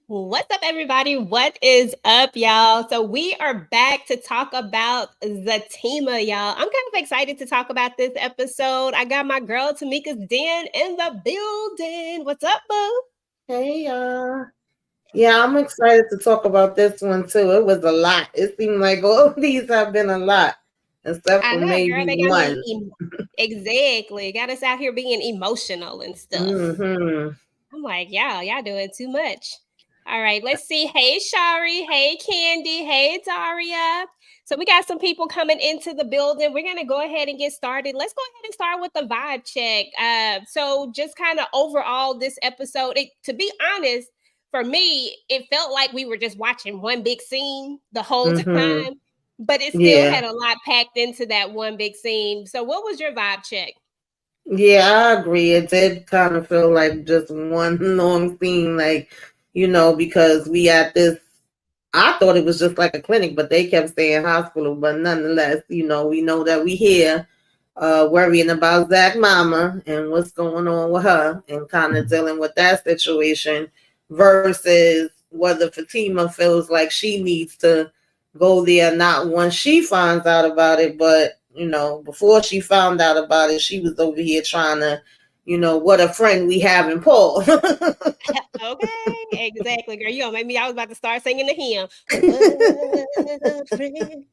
What's up, everybody? What is up, y'all? So we are back to talk about Zatima, y'all. I'm kind of excited to talk about this episode. I got my girl Tamika's Den in the building. What's up, boo? Hey, yeah, I'm excited to talk about this one too. It was a lot. It seemed like all these have been a lot, except I for know, girl. maybe They got one. me exactly. Got us out here being emotional and stuff. Mm-hmm. I'm like, y'all doing too much. All right, let's see. Hey, Shari. Hey, Candy. Hey, Daria. So we got some people coming into the building. We're gonna go ahead and get started. Let's go ahead and start with the vibe check. So just kind of overall, this episode. To be honest, for me, it felt like we were just watching one big scene the whole Mm-hmm. time, but it still Yeah. had a lot packed into that one big scene. So, what was your vibe check? Yeah, I agree. It did kind of feel like just one long thing, like, because we at this, I thought it was just like a clinic, but they kept saying hospital. But nonetheless, we know that we here worrying about Zach mama and what's going on with her and kind of dealing with that situation versus whether Fatima feels like she needs to go there, not once she finds out about it, but before she found out about it, she was over here trying to, what a friend we have in Paul. Okay, exactly, girl. You gonna make me. I was about to start singing the hymn. What a friend.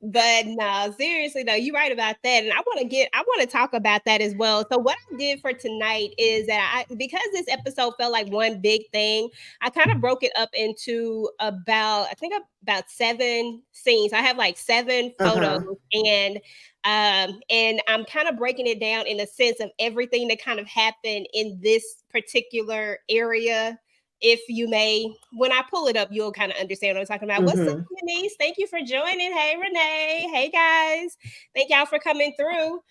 But no, seriously though, you're right about that, and I want to talk about that as well. So what I did for tonight is that because this episode felt like one big thing, I kind of broke it up into about 7 scenes. I have like 7 photos, Uh-huh. and I'm kind of breaking it down in a sense of everything that kind of happened in this particular area. If you may, when I pull it up, you'll kind of understand what I'm talking about. What's up, Mm-hmm. Denise? Thank you for joining. Hey, Renee. Hey, guys. Thank y'all for coming through.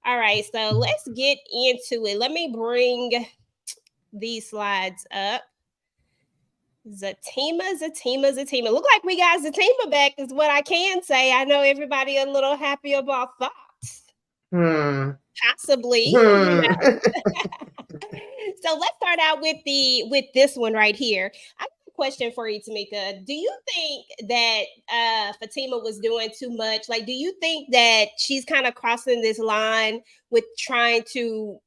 All right, so let's get into it. Let me bring these slides up. Zatima. Look like we got Zatima back, is what I can say. I know everybody a little happy about that. Hmm. Possibly, you Hmm. know. So let's start out with this one right here. I have a question for you, Tamika. Do you think that Fatima was doing too much? Like, do you think that she's kind of crossing this line with trying to,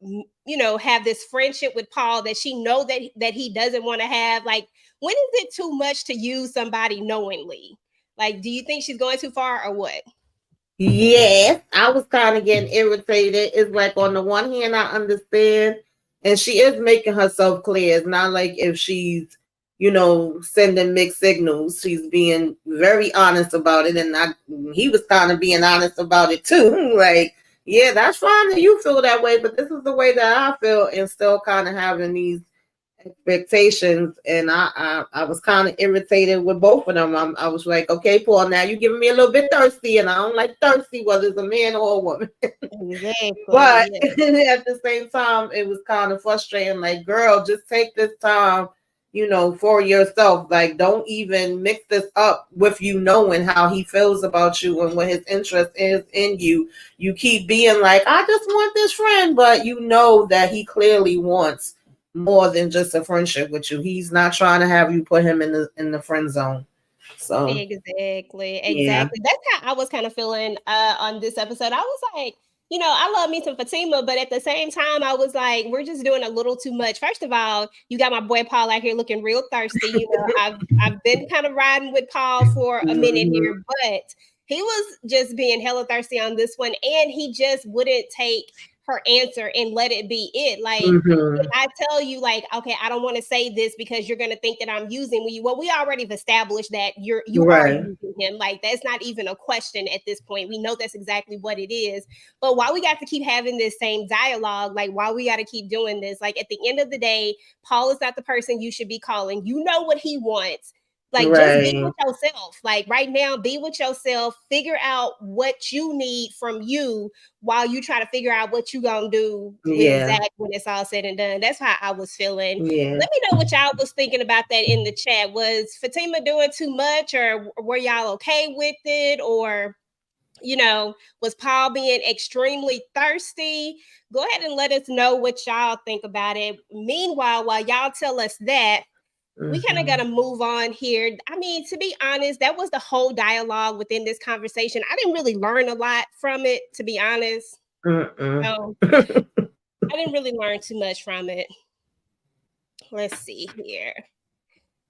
have this friendship with Paul that she know that he doesn't want to have? Like, when is it too much to use somebody knowingly? Like, do you think she's going too far or what? Yes, I was kind of getting irritated. It's like on the one hand, I understand, and she is making herself clear. It's not like if she's, sending mixed signals. She's being very honest about it, and he was kind of being honest about it too. Like, yeah, that's fine that you feel that way, but this is the way that I feel, and still kind of having these expectations, and I was kind of irritated with both of them. I was like, okay, Paul, now you're giving me a little bit thirsty, and I don't like thirsty, whether it's a man or a woman. Exactly. But Yeah. at the same time, it was kind of frustrating. Like, girl, just take this time, for yourself. Like, don't even mix this up with you knowing how he feels about you and what his interest is in you. You keep being like, I just want this friend, but you know that he clearly wants more than just a friendship with you. He's not trying to have you put him in the friend zone. So Exactly, yeah. exactly. That's how I was kind of feeling on this episode. I was like, I love me some Fatima, but at the same time, I was like, we're just doing a little too much. First of all, you got my boy Paul out here looking real thirsty. I've been kind of riding with Paul for a minute Mhm. here, but he was just being hella thirsty on this one, and he just wouldn't take her answer and let it be it. Like, if Mhm. I tell you, like, okay, I don't want to say this because you're gonna think that I'm using you. Well, we already have established that you are Right. using him. Like, that's not even a question at this point. We know that's exactly what it is. But why we got to keep having this same dialogue? Like, why we got to keep doing this? Like, at the end of the day, Paul is not the person you should be calling. You know what he wants. Like, just be Right. with yourself. Like, right now, be with yourself. Figure out what you need from you while you try to figure out what you gonna do with Yeah. Zach when it's all said and done. That's how I was feeling. Yeah. Let me know what y'all was thinking about that in the chat. Was Fatima doing too much, or were y'all okay with it, or Was Paul being extremely thirsty? Go ahead and let us know what y'all think about it. Meanwhile, while y'all tell us that, we kind of got to move on here. I mean, to be honest, that was the whole dialogue within this conversation. I didn't really learn a lot from it, to be honest. So I didn't really learn too much from it. Let's see here.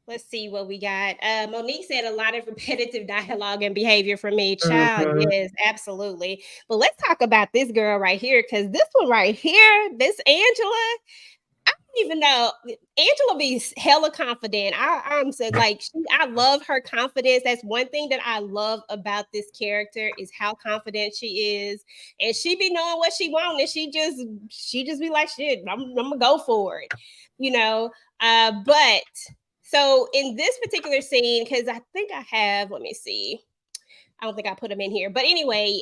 Let's see what we got. Monique said a lot of repetitive dialogue and behavior from me. Child, yes, absolutely. But let's talk about this girl right here, because this one right here, this Angela, I don't even know. Angela be hella confident. I'm said like I love her confidence. That's one thing that I love about this character is how confident she is, and she be knowing what she want, and she just be like, shit, I'm gonna go for it, But so in this particular scene, because I think I have, let me see. I don't think I put them in here. But anyway,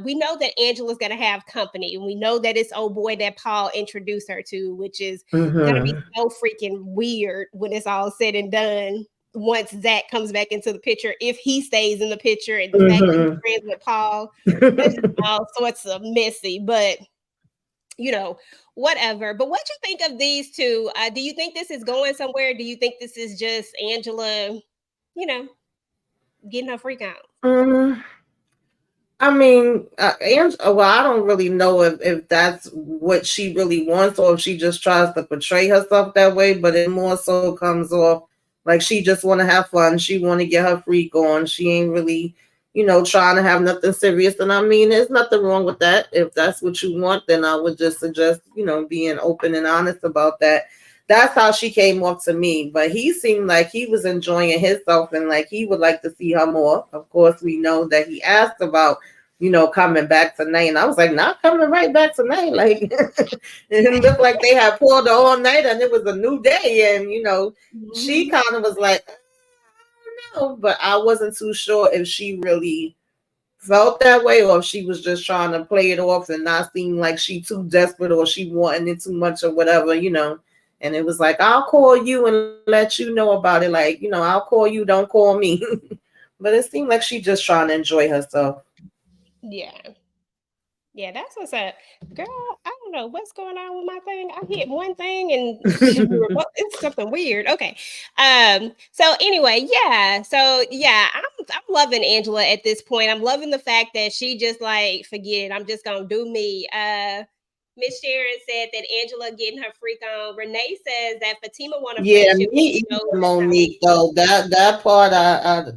we know that Angela's going to have company. We know that it's old boy that Paul introduced her to, which is going to be so freaking weird when it's all said and done. Once Zach comes back into the picture, if he stays in the picture, and the fact that he's friends with Paul, that's just all sorts of messy. But whatever. But what you think of these two? Do you think this is going somewhere? Do you think this is just Angela, getting her freak out? I mean, well, I don't really know if that's what she really wants or if she just tries to portray herself that way, but it more so comes off like she just want to have fun. She want to get her freak on. She ain't really, trying to have nothing serious. And I mean, there's nothing wrong with that. If that's what you want, then I would just suggest, being open and honest about that. That's how she came off to me. But he seemed like he was enjoying himself and like he would like to see her more. Of course, we know that he asked about, coming back tonight. And I was like, not coming right back tonight. Like, it looked like they had pulled her all night and it was a new day. And, she kind of was like, I don't know. But I wasn't too sure if she really felt that way or if she was just trying to play it off and not seem like she too desperate or she wanting it too much or whatever, And it was like, I'll call you and let you know about it. Like, I'll call you, don't call me. But it seemed like she just trying to enjoy herself. Yeah. Yeah, that's what's up. Girl, I don't know what's going on with my thing. I hit one thing and it's something weird. Okay. So anyway, yeah. So yeah, I'm loving Angela at this point. I'm loving the fact that she just like, forget it. I'm just gonna do me. Miss Sharon said that Angela getting her freak on. Renee says that Fatima want a friendship. Me Monique, though. That part I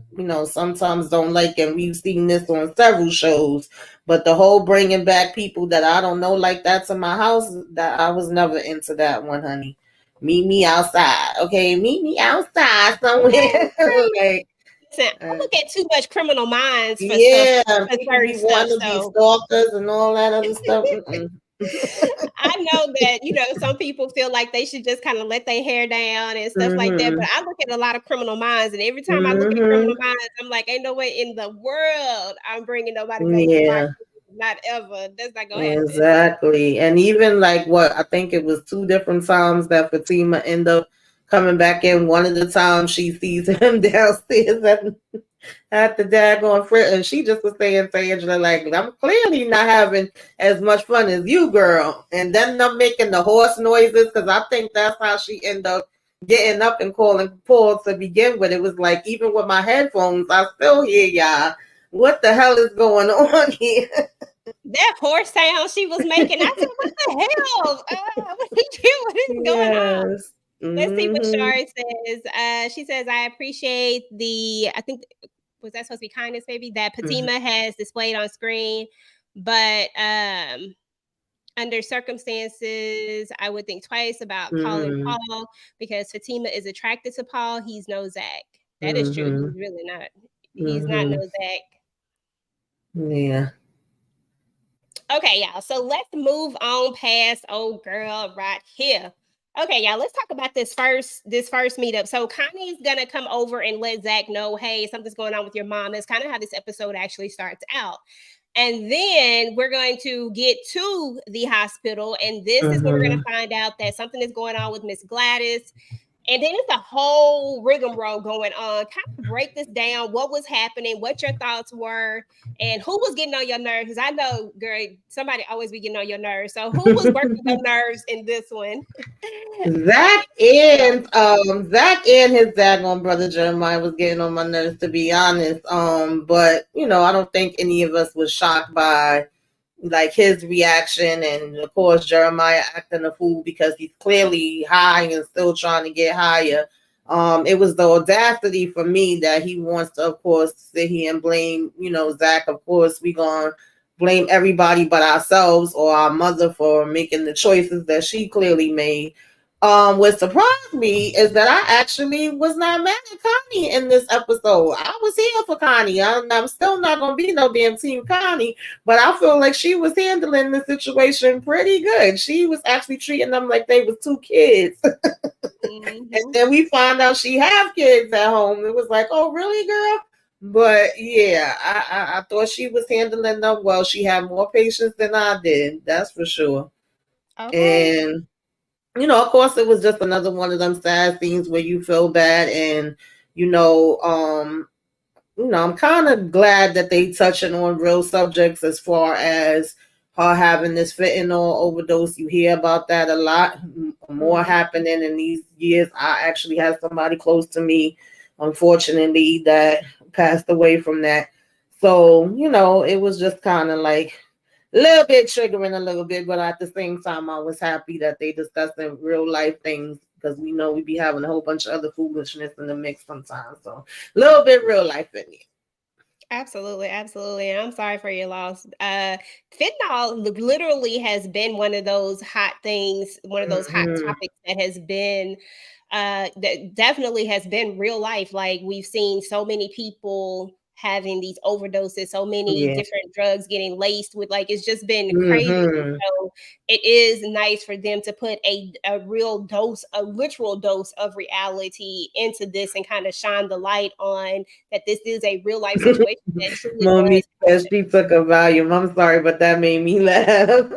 sometimes don't like, and we've seen this on several shows. But the whole bringing back people that I don't know like that to my house, that I was never into that one, honey. Meet me outside, okay? Meet me outside somewhere. Like, listen, I look at too much Criminal Minds for stuff. For certain stuff. To be stalkers and all that other stuff. I know that, some people feel like they should just kind of let their hair down and stuff like that. But I look at a lot of Criminal Minds, and every time I look at Criminal Minds, I'm like, ain't no way in the world I'm bringing nobody back to life. Not ever. That's not gonna happen. Exactly. And even like what I think it was 2 different times that Fatima ended up coming back in. One of the times she sees him downstairs at the daggone frit, and she just was saying to Angela, like, I'm clearly not having as much fun as you, girl. And then I'm making the horse noises because I think that's how she ended up getting up and calling Paul to begin with. It was like, even with my headphones, I still hear y'all. What the hell is going on here? That horse sound she was making, I said, what the hell? What is going on? Let's see what Shar says. She says, I appreciate I think, was that supposed to be kindness, maybe, that Fatima has displayed on screen. But under circumstances, I would think twice about calling Paul because Fatima is attracted to Paul. He's no Zach. That is true. He's really not. He's not no Zach. Yeah. Okay, y'all. So let's move on past old girl right here. Okay, y'all, let's talk about this first meetup. So Connie's gonna come over and let Zach know, hey, something's going on with your mom. That's kind of how this episode actually starts out. And then we're going to get to the hospital, and this is where we're gonna find out that something is going on with Miss Gladys. And then it's a whole rigmarole going on. Kind of break this down. What was happening? What your thoughts were, and who was getting on your nerves? Because I know, girl, somebody always be getting on your nerves. So who was working your nerves in this one? Zach and his daggone brother Jeremiah was getting on my nerves, to be honest. But I don't think any of us was shocked by like his reaction, and of course Jeremiah acting a fool because he's clearly high and still trying to get higher. It was the audacity for me that he wants to, of course, sit here and blame, Zach. Of course, we gonna blame everybody but ourselves or our mother for making the choices that she clearly made. What surprised me is that I actually was not mad at Connie in this episode. I was here for Connie. I'm still not gonna be no damn team Connie, but I feel like she was handling the situation pretty good. She was actually treating them like they was two kids. And then we found out she have kids at home. It was like, oh, really, girl? But yeah, I thought she was handling them well. She had more patience than I did. That's for sure. Okay. And of course, it was just another one of them sad scenes where you feel bad, and I'm kind of glad that they touching on real subjects as far as her having this fentanyl overdose. You hear about that a lot more happening in these years. I actually had somebody close to me, unfortunately, that passed away from that. So, it was just kind of like a little bit triggering a little bit, but at the same time, I was happy that they discussing real life things because we know we be having a whole bunch of other foolishness in the mix sometimes. So a little bit real life in it. Absolutely, absolutely. I'm sorry for your loss. Fentanyl literally has been one of those hot things, one of those hot topics that has been that definitely has been real life. Like we've seen so many people having these overdoses, so many different drugs getting laced with, like, it's just been crazy. So it is nice for them to put a real dose, a literal dose of reality into this and kind of shine the light on that this is a real life situation that truly Mommy says she took a Valium. I'm sorry, but that made me laugh.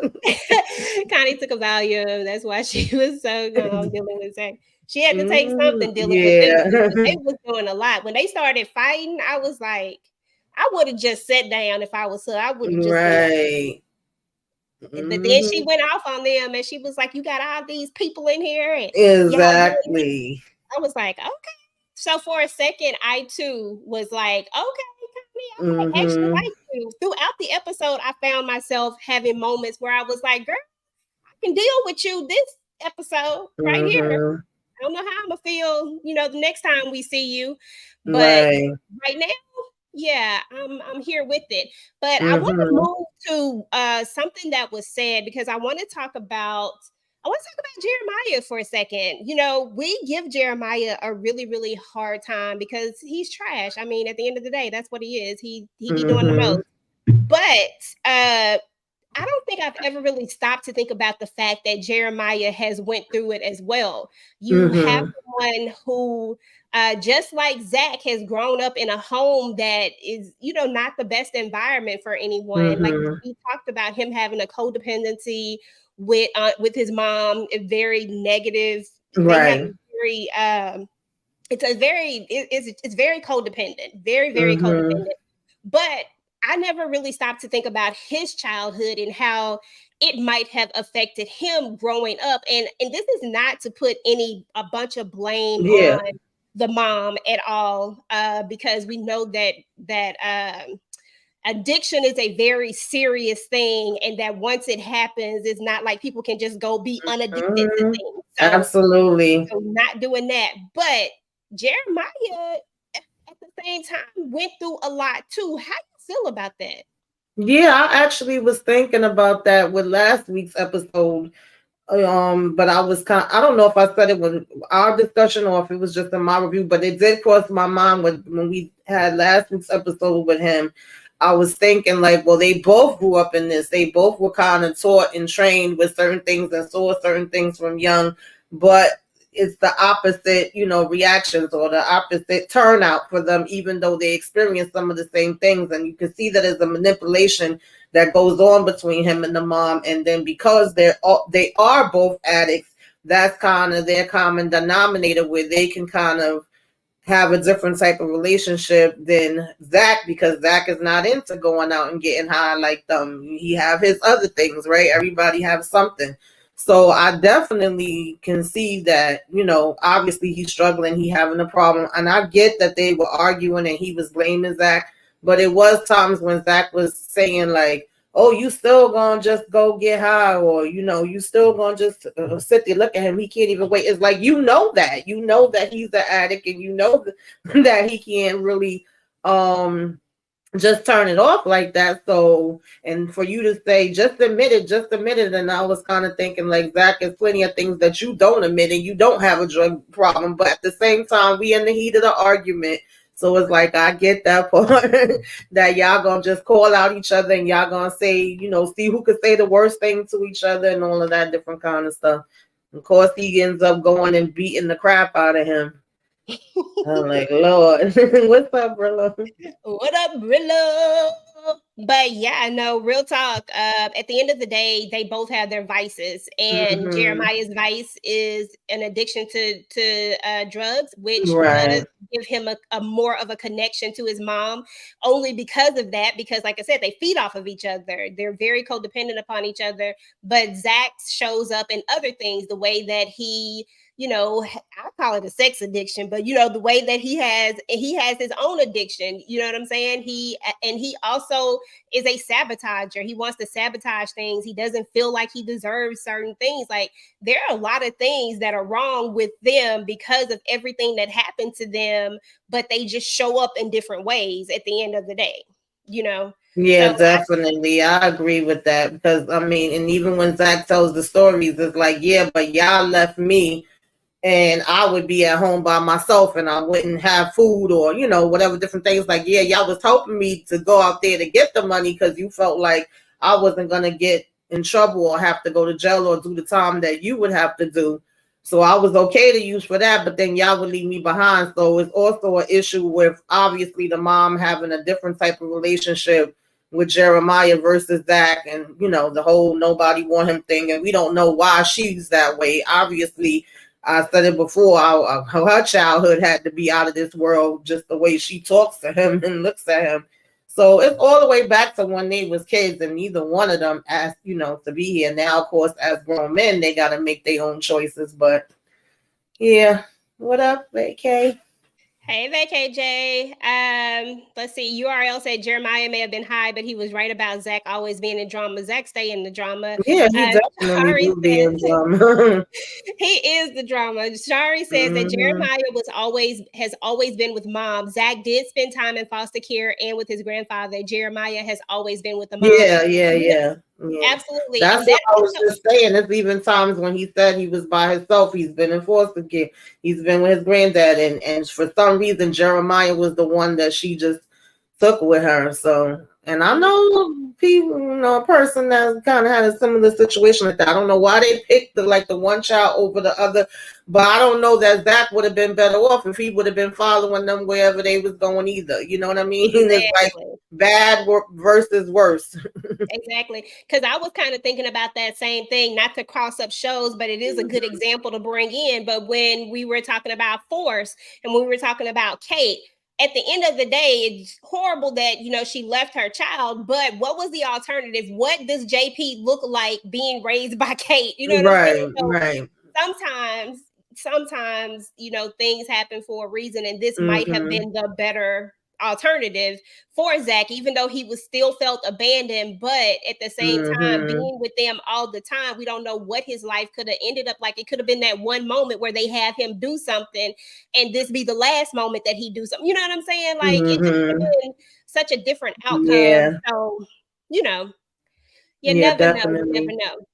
Connie took a Valium. That's why she was so dealing with that. She had to take something dealing with them. They was doing a lot. When they started fighting, I was like, I would have just sat down if I was her. I would have just right. But then she went off on them and she was like, you got all these people in here. And exactly. I was like, okay. So for a second, I too was like, okay, Connie, I actually like you. Throughout the episode, I found myself having moments where I was like, girl, I can deal with you this episode right here. I don't know how I'm gonna feel, the next time we see you, but right now, yeah, I'm here with it. But I want to move to something that was said because I want to talk about Jeremiah for a second. We give Jeremiah a really, really hard time because he's trash. I mean, at the end of the day, that's what he is. He be doing the most. But I don't think I've ever really stopped to think about the fact that Jeremiah has went through it as well. You have someone who, just like Zach, has grown up in a home that is, not the best environment for anyone. Like we talked about him having a codependency with his mom, a very negative. They have very, it's very codependent, very, very codependent. But I never really stopped to think about his childhood and how it might have affected him growing up. And this is not to put a bunch of blame on the mom at all, because we know that addiction is a very serious thing, and that once it happens, it's not like people can just go be unaddicted to things. So, absolutely. So not doing that. But Jeremiah, at the same time, went through a lot too. How you feel about that? Yeah, I actually was thinking about that with last week's episode. But I don't know if I said it was our discussion or if it was just in my review, but it did cross my mind when we had last week's episode with him. I was thinking like, well, they both grew up in this. They both were kind of taught and trained with certain things and saw certain things from young, but it's the opposite, reactions or the opposite turnout for them, even though they experience some of the same things. And you can see that as a manipulation that goes on between him and the mom. And then because they are both addicts, that's kind of their common denominator where they can kind of have a different type of relationship than Zach, because Zach is not into going out and getting high like them. He have his other things, right? Everybody have something. So I definitely can see that, obviously he's struggling, he having a problem. And I get that they were arguing and he was blaming Zach, but it was times when Zach was saying like, oh, you still gonna just go get high, or you still gonna just sit there, look at him, he can't even wait. It's like, that he's an addict, and that he can't really just turn it off like that. So, and for you to say just admit it, and I was kind of thinking like, Zach, there's plenty of things that you don't admit, and you don't have a drug problem, but at the same time we in the heat of the argument. So it's like, I get that part that y'all gonna just call out each other, and y'all gonna say, see who could say the worst thing to each other and all of that different kind of stuff. Of course, he ends up going and beating the crap out of him. I'm like, Lord, what's up, Brillo? What up, Brillo? But yeah, no, real talk. At the end of the day, they both have their vices, and Jeremiah's vice is an addiction to drugs, which does give him a more of a connection to his mom, only because of that. Because, like I said, they feed off of each other. They're very codependent upon each other. But Zach shows up in other things, the way that he, I call it a sex addiction, but the way that he has his own addiction. You know what I'm saying? He also is a sabotager. He wants to sabotage things. He doesn't feel like he deserves certain things. Like, there are a lot of things that are wrong with them because of everything that happened to them, but they just show up in different ways at the end of the day. Yeah, so definitely. I agree with that, because I mean, and even when Zach tells the stories, it's like, yeah, but y'all left me and I would be at home by myself and I wouldn't have food, or, whatever different things. Like, yeah, y'all was helping me to go out there to get the money because you felt like I wasn't going to get in trouble or have to go to jail or do the time that you would have to do. So I was okay to use for that, but then y'all would leave me behind. So it's also an issue with, obviously, the mom having a different type of relationship with Jeremiah versus Zach, and, the whole nobody want him thing. And we don't know why she's that way. Obviously, I said it before, her childhood had to be out of this world, just the way she talks to him and looks at him. So it's all the way back to when they was kids, and neither one of them asked, to be here. Now, of course, as grown men, they got to make their own choices. But yeah, what up, AK? Hey there, KJ. Let's see. URL said Jeremiah may have been high, but he was right about Zach always being in drama. Zach stay in the drama. Yeah, he definitely do be in drama. He is the drama. Shari says that Jeremiah has always been with mom. Zach did spend time in foster care and with his grandfather. Jeremiah has always been with the mom. Yeah. Absolutely. That's what I was just saying. There's even times when he said he was by himself. He's been in foster care. He's been with his granddad, and for some reason Jeremiah was the one that she just took with her. So, and I know people, a person that kind of had a similar situation like that. I don't know why they picked the one child over the other, but I don't know that Zach would have been better off if he would have been following them wherever they was going either. You know what I mean? Exactly. It's like bad versus worse. Exactly. Because I was kind of thinking about that same thing, not to cross up shows, but it is a good example to bring in. But when we were talking about Force and when we were talking about Kate, at the end of the day, it's horrible that, she left her child, but what was the alternative? What does JP look like being raised by Kate? You know what I'm saying? So right. Sometimes, things happen for a reason, and this might have been the better alternative for Zach, even though he was still felt abandoned. But at the same time, being with them all the time, we don't know what his life could have ended up like. It could have been that one moment where they have him do something, and this be the last moment that he do something. You know what I'm saying? Like, it just could have been such a different outcome. Yeah. So, you never know. You never know.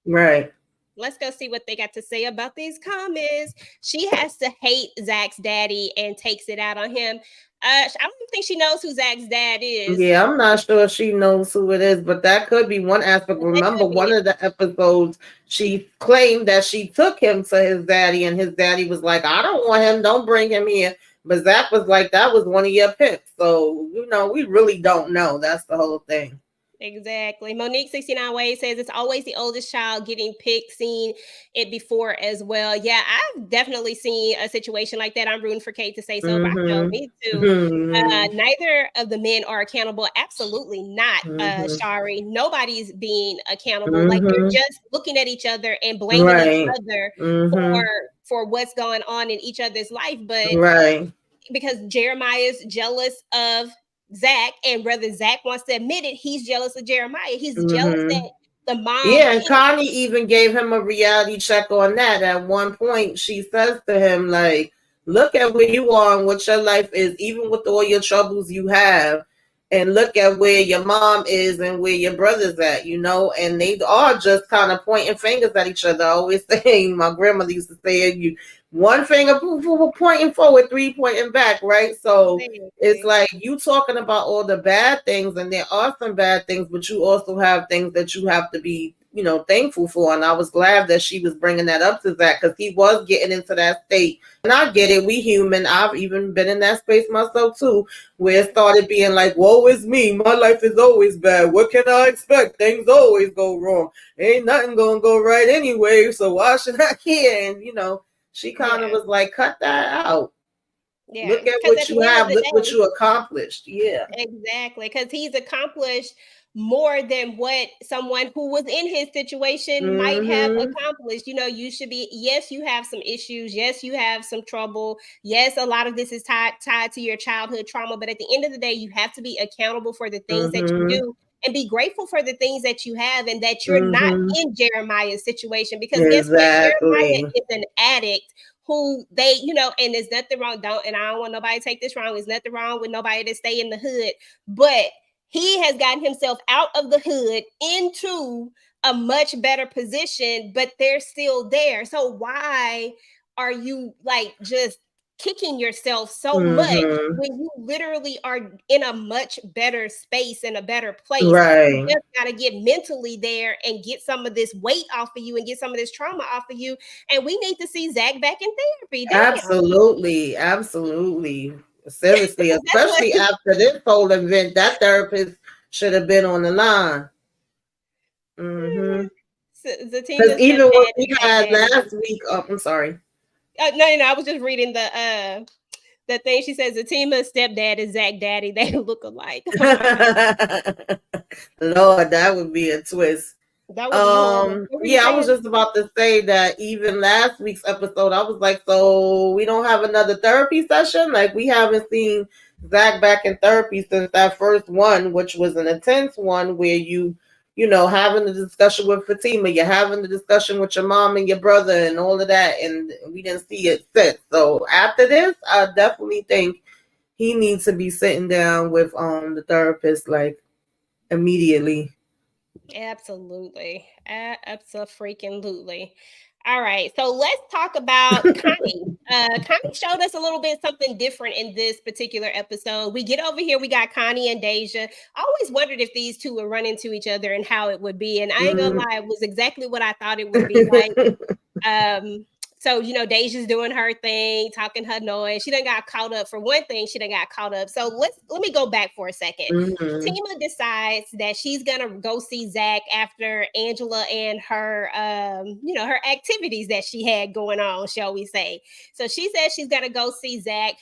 Right. Let's go see what they got to say about these comments. She has to hate Zach's daddy and takes it out on him. I don't think she knows who Zach's dad is. Yeah, I'm not sure she knows who it is, but that could be one aspect. Remember, one of the episodes, she claimed that she took him to his daddy, and his daddy was like, I don't want him, don't bring him here. But Zach was like, that was one of your picks. So, we really don't know. That's the whole thing. Exactly. Monique 69 Ways says it's always the oldest child getting picked, seen it before as well. Yeah, I've definitely seen a situation like that. I'm rooting for Kate to say so, but I know me too. Neither of the men are accountable. Absolutely not, Shari. Nobody's being accountable. Like they're just looking at each other and blaming each other for what's going on in each other's life. But because Jeremiah is jealous of Zach, and whether Zach wants to admit it, he's jealous of Jeremiah. He's jealous that the mom. Yeah, and Connie even gave him a reality check on that. At one point, she says to him, like, look at where you are and what your life is, even with all your troubles you have, and look at where your mom is and where your brother's at, you know, and they are just kind of pointing fingers at each other. I always saying, my grandmother used to say, you one finger pointing forward, three pointing back, right? So it's like you talking about all the bad things, and there are some bad things, but you also have things that you have to be, you know, thankful for. And I was glad that she was bringing that up to Zach, because he was getting into that state. And I get it, we human. I've even been in that space myself too, where it started being like, woe is me, my life is always bad. What can I expect? Things always go wrong. Ain't nothing gonna go right anyway, so why should I care? And you know, she kind of was like, cut that out. Yeah. Look at what you have. Look what you accomplished. Yeah. Exactly. Because he's accomplished more than what someone who was in his situation might have accomplished. You know, you should be, yes, you have some issues. Yes, you have some trouble. Yes, a lot of this is tied to your childhood trauma. But at the end of the day, you have to be accountable for the things that you do. And be grateful for the things that you have, and that you're not in Jeremiah's situation. Because guess what? Jeremiah is an addict who they, you know, and there's nothing wrong. And I don't want nobody to take this wrong. There's nothing wrong with nobody to stay in the hood. But he has gotten himself out of the hood into a much better position, but they're still there. So why are you like just kicking yourself so much when you literally are in a much better space and a better place? You just got to get mentally there and get some of this weight off of you and get some of this trauma off of you. And we need to see Zach back in therapy. Damn. Absolutely. Seriously, especially after this whole event, that therapist should have been on the line. Because even what we had last week, I'm sorry. No, I was just reading the thing. She says Zatima's stepdad is Zach daddy. They look alike. Lord, that would be a twist. That was I was just about to say that even last week's episode, I was like, so we don't have another therapy session? Like, we haven't seen Zach back in therapy since that first one, which was an intense one where you know, having the discussion with Fatima, you're having the discussion with your mom and your brother and all of that, and we didn't see it since. So after this, I definitely think he needs to be sitting down with the therapist, like, immediately. Absolutely. Absolutely. All right, so let's talk about Connie. Connie showed us a little bit something different in this particular episode. We get over here, we got Connie and Deja. I always wondered if these two would run into each other and how it would be. And I ain't gonna lie, it was exactly what I thought it would be like. So, you know, Deja's doing her thing, talking her noise. She done got caught up. For one thing, she done got caught up. So let me go back for a second. Tima decides that she's gonna go see Zach after Angela and her, you know, her activities that she had going on, shall we say. So she says she's gonna go see Zach.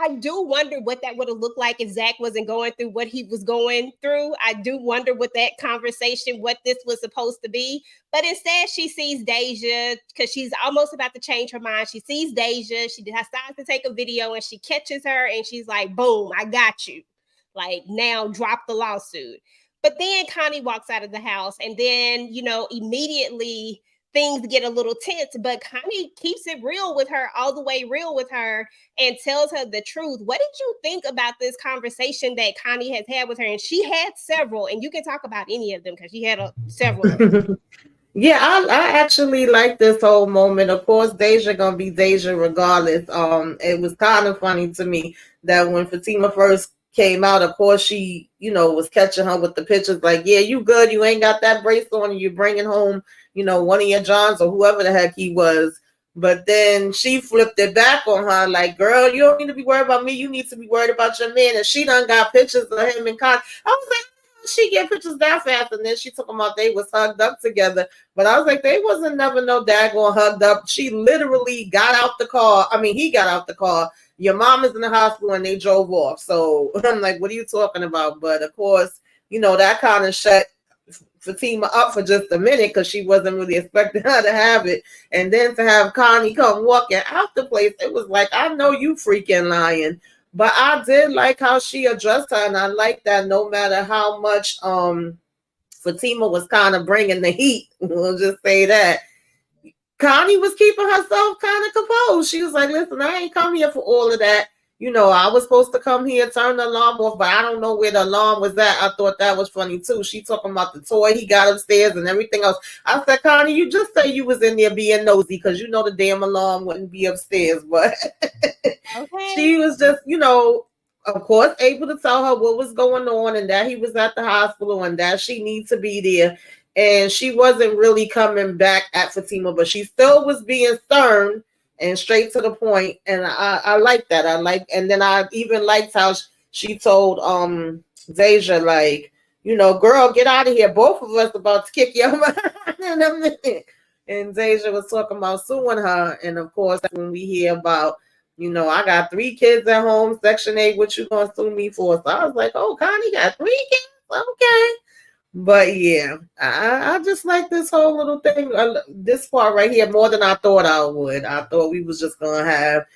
I do wonder what that would have looked like if Zach wasn't going through what he was going through. I do wonder what that conversation, what this was supposed to be. But instead, she sees Deja because she's almost about to change her mind. She sees Deja. She decides to take a video and she catches her and she's like, boom, I got you. Like, now drop the lawsuit. But then Connie walks out of the house and then, you know, immediately things get a little tense, but Connie keeps it real with her, all the way real with her, and tells her the truth. What did you think about this conversation that Connie has had with her? And she had several, and you can talk about any of them because she had several of them. Yeah, I actually like this whole moment. Of course, Deja gonna be Deja regardless. It was kind of funny to me that when Fatima first came out, of course she, you know, was catching her with the pictures like, yeah, you good, you ain't got that brace on, and you're bringing home, you know, one of your Johns or whoever the heck he was. But then she flipped it back on her like, girl, you don't need to be worried about me, you need to be worried about your man. And she done got pictures of him and Con. I was like, she get pictures that fast? And then she took them out. They was hugged up together. But I was like, they wasn't never no daggone hugged up. She literally got out the car. I mean, he got out the car. Your mom is in the hospital and they drove off. So I'm like, what are you talking about? But of course, that kind of shut Fatima up for just a minute because she wasn't really expecting her to have it. And then to have Connie come walking out the place, it was like, I know you freaking lying. But I did like how she addressed her, and I like that no matter how much Fatima was kind of bringing the heat, we'll just say that, Connie was keeping herself kind of composed. She was like, listen, I ain't come here for all of that. I was supposed to come here, turn the alarm off, but I don't know where the alarm was at. I thought that was funny too. She talking about the toy he got upstairs and everything else. I said, Connie, you just say you was in there being nosy because the damn alarm wouldn't be upstairs. But Okay. she was just, of course, able to tell her what was going on and that he was at the hospital and that she needs to be there. And she wasn't really coming back at Fatima, but she still was being stern and straight to the point. And I like that. And then I even liked how she told Deja, like, girl, get out of here. Both of us about to kick your behind in a minute. And Deja was talking about suing her. And of course, when we hear about, I got 3 kids at home, Section 8, what you gonna sue me for? So I was like, oh, Connie got 3 kids? Okay. But yeah, I just like this whole little thing, this part right here, more than I thought I would. I thought we was just going to have,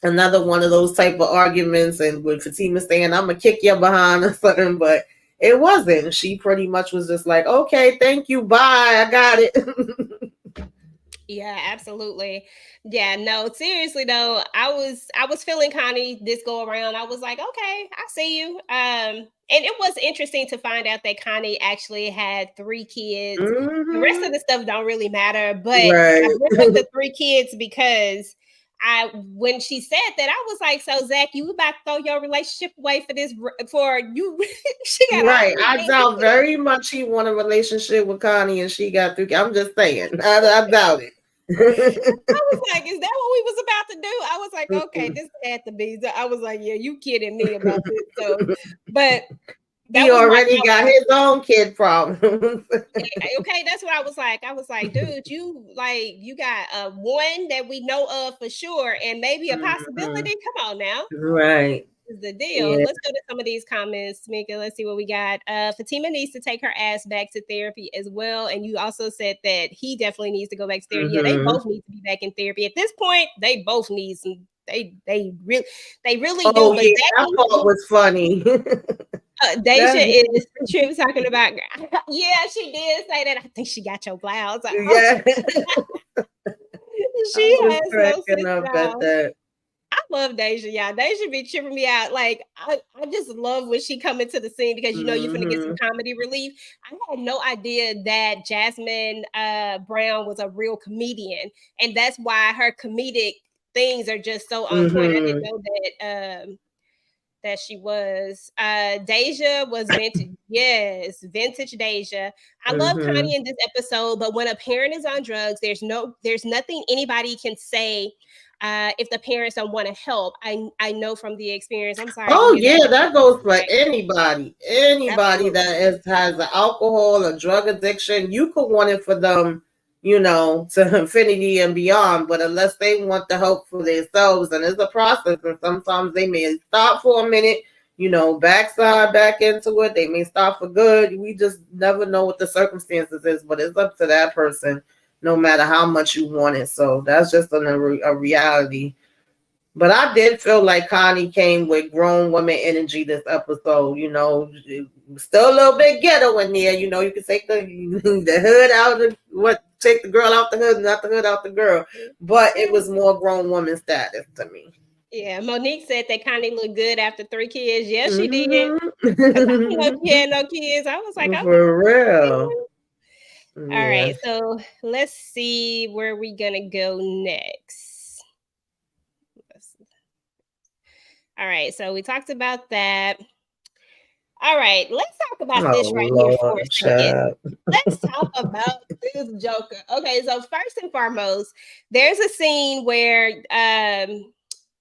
another one of those type of arguments, and with Fatima saying, I'm going to kick you behind or something, but it wasn't. She pretty much was just like, okay, thank you, bye, I got it. Yeah, absolutely. Yeah, no, seriously though, I was feeling Connie this go around. I was like, okay, I see you. And it was interesting to find out that Connie actually had 3 kids. The rest of the stuff don't really matter, but Right. I bring up the 3 kids because when she said that, I was like, so Zach, you about to throw your relationship away for you? She got right. I doubt very much he want a relationship with Connie and she got 3. I'm just saying, I doubt it. I was like, is that what we was about to do? I was like, okay, this had to be. I was like, yeah, you kidding me about this. So, but he already got his own kid problems. Okay, that's what I was like. I was like, dude, you got one that we know of for sure, and maybe a possibility. Come on now, right? Is the deal. Yeah. Let's go to some of these comments, Mika. Let's see what we got. Fatima needs to take her ass back to therapy as well. And you also said that he definitely needs to go back to therapy. Yeah, they both need to be back in therapy. At this point, they both need some. They really do. But yeah, that part was funny. Deja is she was talking about. Yeah, she did say that. I think she got your blouse. Yeah, she has cracking up at that. I love Deja, y'all. Deja be tripping me out. Like, I just love when she come into the scene because you're finna get some comedy relief. I had no idea that Jasmine Brown was a real comedian, and that's why her comedic things are just so on point. I didn't know that she was. Deja was vintage. Yes, vintage Deja. I love Connie in this episode, but when a parent is on drugs, there's nothing anybody can say. If the parents don't want to help, I know from the experience. I'm sorry. Oh yeah, that goes for anybody. Anybody that has an alcohol or drug addiction, you could want it for them, to infinity and beyond. But unless they want the help for themselves, and it's a process, and sometimes they may stop for a minute, backside back into it. They may stop for good. We just never know what the circumstances is, but it's up to that person, no matter how much you want it. So that's just a reality. But I did feel like Connie came with grown woman energy this episode. Still a little bit ghetto in there. You can take the hood out of take the girl out the hood, not the hood out the girl. But it was more grown woman status to me. Yeah, Monique said that Connie looked good after 3 kids. Yeah, she did. I didn't know she had no kids. I was like, okay. For real. All right, so let's see where we're gonna go next. All right, so we talked about that. All right, let's talk about this right here for a second. Let's talk about this Joker. Okay, so first and foremost, there's a scene where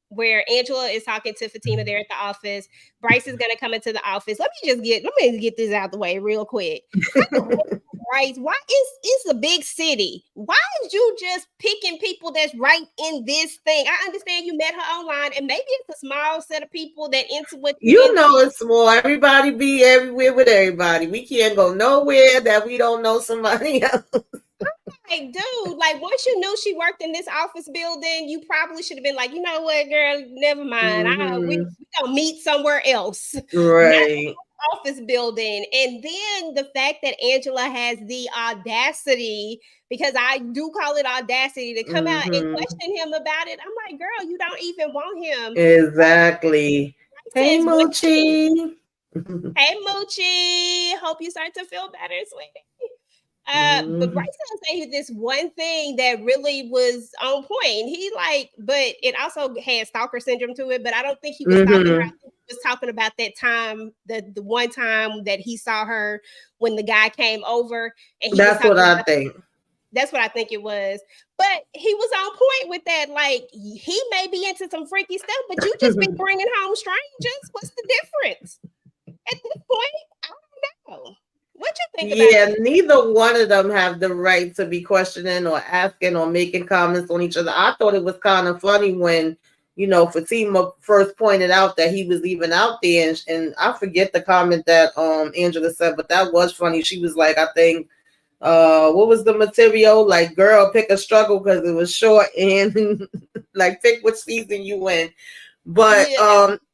where Angela is talking to Fatima there at the office. Bryce is gonna come into the office. Let me get this out the way real quick. Bryce, why it's a big city? Why is you just picking people that's right in this thing? I understand you met her online, and maybe it's a small set of people that into what you know it's small. Everybody be everywhere with everybody. We can't go nowhere that we don't know somebody else. Like, dude, like once you knew she worked in this office building, you probably should have been like, you know what, girl, never mind. We gonna meet somewhere else. Right. Office building. And then the fact that Angela has the audacity, because I do call it audacity, to come out and question him about it. I'm like, girl, you don't even want him. Exactly. Hey, Moochie. Hey, Moochie. Hope you start to feel better, sweetie. But Bryce will say this one thing that really was on point. He but it also had stalker syndrome to it. But I don't think he was talking about. He was talking about that time, the one time that he saw her when the guy came over, and that's what I think. That's what I think it was. But he was on point with that. Like, he may be into some freaky stuff, but you just be bringing home strangers. What's the difference at this point? I don't know. What you think about that? Neither one of them have the right to be questioning or asking or making comments on each other. I thought it was kind of funny when, Fatima first pointed out that he was even out there, and I forget the comment that Angela said, but that was funny. She was like, I think, what was the material? Like, girl, pick a struggle because it was short, and like pick which season you in. But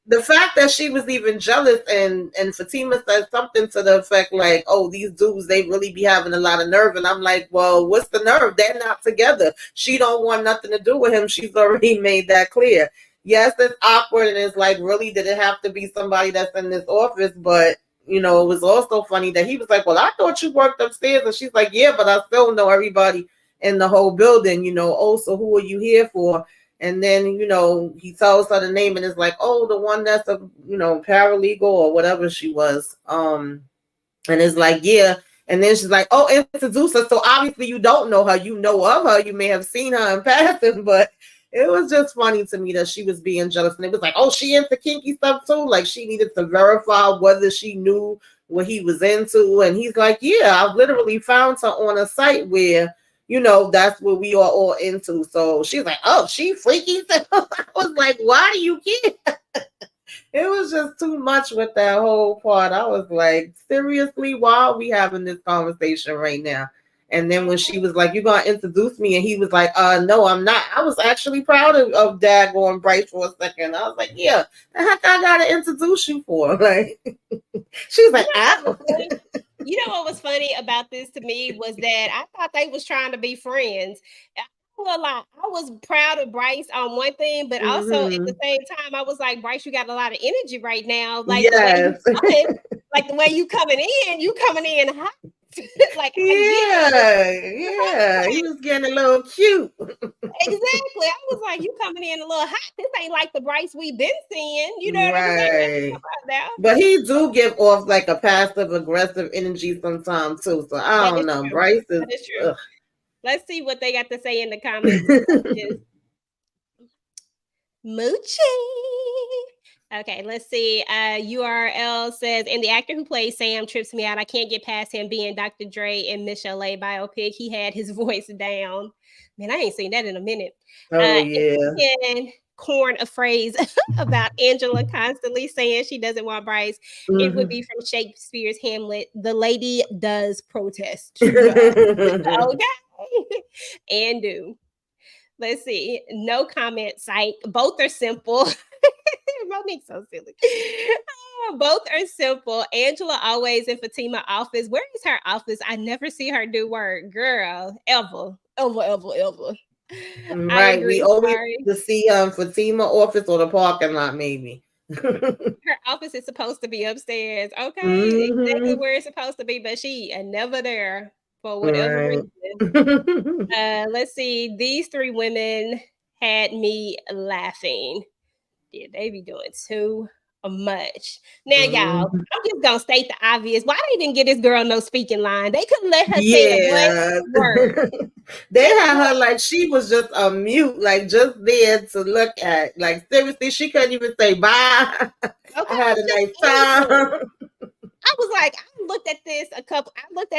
the fact that she was even jealous and Fatima said something to the effect like, oh, these dudes, they really be having a lot of nerve. And I'm like, well, what's the nerve? They're not together. She don't want nothing to do with him. She's already made that clear. Yes, it's awkward, and it's like, really, did it have to be somebody that's in this office? But, it was also funny that he was like, well, I thought you worked upstairs. And she's like, yeah, but I still know everybody in the whole building, oh, so who are you here for? And then, he tells her the name and it's like, oh, the one that's a, paralegal or whatever she was. And it's like, yeah. And then she's like, oh, introduce her. So obviously you don't know her. You know of her. You may have seen her in passing, but it was just funny to me that she was being jealous. And it was like, oh, she into kinky stuff too. Like, she needed to verify whether she knew what he was into. And he's like, yeah, I've literally found her on a site where, that's what we are all into. So she's like, oh, she freaky. I was like, why do you care? It was just too much with that whole part. I was like, seriously, why are we having this conversation right now? And then when she was like, you're going to introduce me, and he was like, no, I'm not. I was actually proud of Dad going Bryce for a second. I was like, yeah, the heck I got to introduce you for? Like, she's like, ow. You know what was funny about this to me was that I thought they was trying to be friends. I was proud of Bryce on one thing, but also at the same time, I was like, Bryce, you got a lot of energy right now. Like, yes. the way you coming in hot. Like, yeah, he was getting a little cute. Exactly. I was like, you coming in a little hot. This ain't like the Bryce we've been seeing. You know what I'm saying? But he do give off like a passive aggressive energy sometimes too. So I don't know. True. Bryce is. That is true. Let's see what they got to say in the comments. Moochie. Okay, let's see. URL says, and the actor who plays Sam trips me out. I can't get past him being Dr. Dre and Michelle A biopic. He had his voice down. Man, I ain't seen that in a minute. Oh, yeah. Corn a phrase about Angela constantly saying she doesn't want Bryce. It would be from Shakespeare's Hamlet. The lady does protest. Okay. And do. Let's see. No comment site. Both are simple. Monique's so silly. Both are simple. Angela always in Fatima office. Where is her office? I never see her do work. Girl, ever. Right. We always to see Fatima office or the parking lot, maybe. Her office is supposed to be upstairs. Okay. Exactly where it's supposed to be, but she is never there for whatever reason. Let's see. These three women had me laughing. Yeah, they be doing too much. Now, y'all, Mhm. I'm just gonna state the obvious. Why they didn't get this girl no speaking line? They couldn't let her say one Yeah. word. They Just had one. her like she was just a mute, like just there to look at. Like seriously, she couldn't even say bye. I Okay, had a just nice anything. time. I was like, I looked at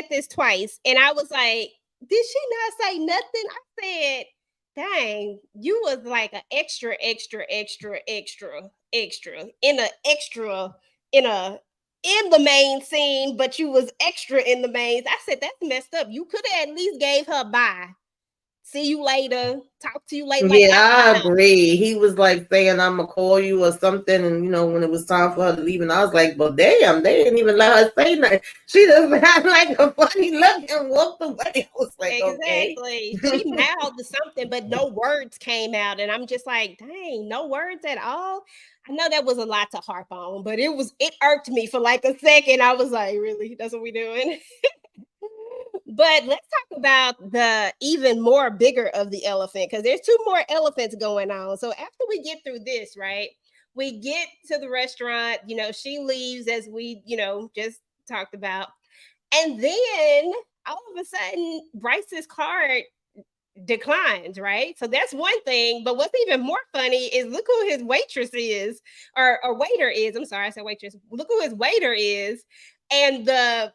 this twice, and I was like, did she not say nothing? I said, dang, you was like an extra, extra, extra, extra, extra in a in the main scene, but you was extra in the mains. I said, that's messed up. You could have at least gave her bye. See you later. Talk to you later. Like, Yeah, I uh-uh. agree. He was like saying, "I'm gonna call you" or something, and when it was time for her to leave, and I was like, "Well, damn, they didn't even let her say nothing." She just had like a funny look and walked away. I was like, "Okay." Exactly. She mouthed something, but no words came out. And I'm just like, dang, no words at all. I know that was a lot to harp on, but it irked me for like a second. I was like, really? That's what we doing? But let's talk about the even more bigger of the elephant, because there's two more elephants going on. So after we get through this, right? We get to the restaurant, she leaves as we, just talked about. And then all of a sudden, Bryce's card declines, right? So that's one thing. But what's even more funny is look who his waitress is, or waiter is. I'm sorry, I said waitress. Look who his waiter is, and the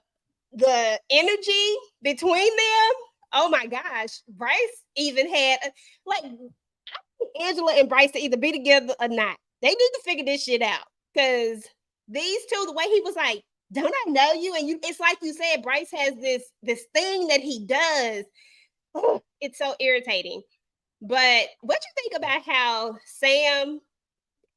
energy between them. Oh my gosh, Bryce even had like Angela and Bryce to either be together or not. They need to figure this shit out because these two, the way he was like, "Don't I know you?" And it's like you said, Bryce has this thing that he does. Oh, it's so irritating. But what you think about how Sam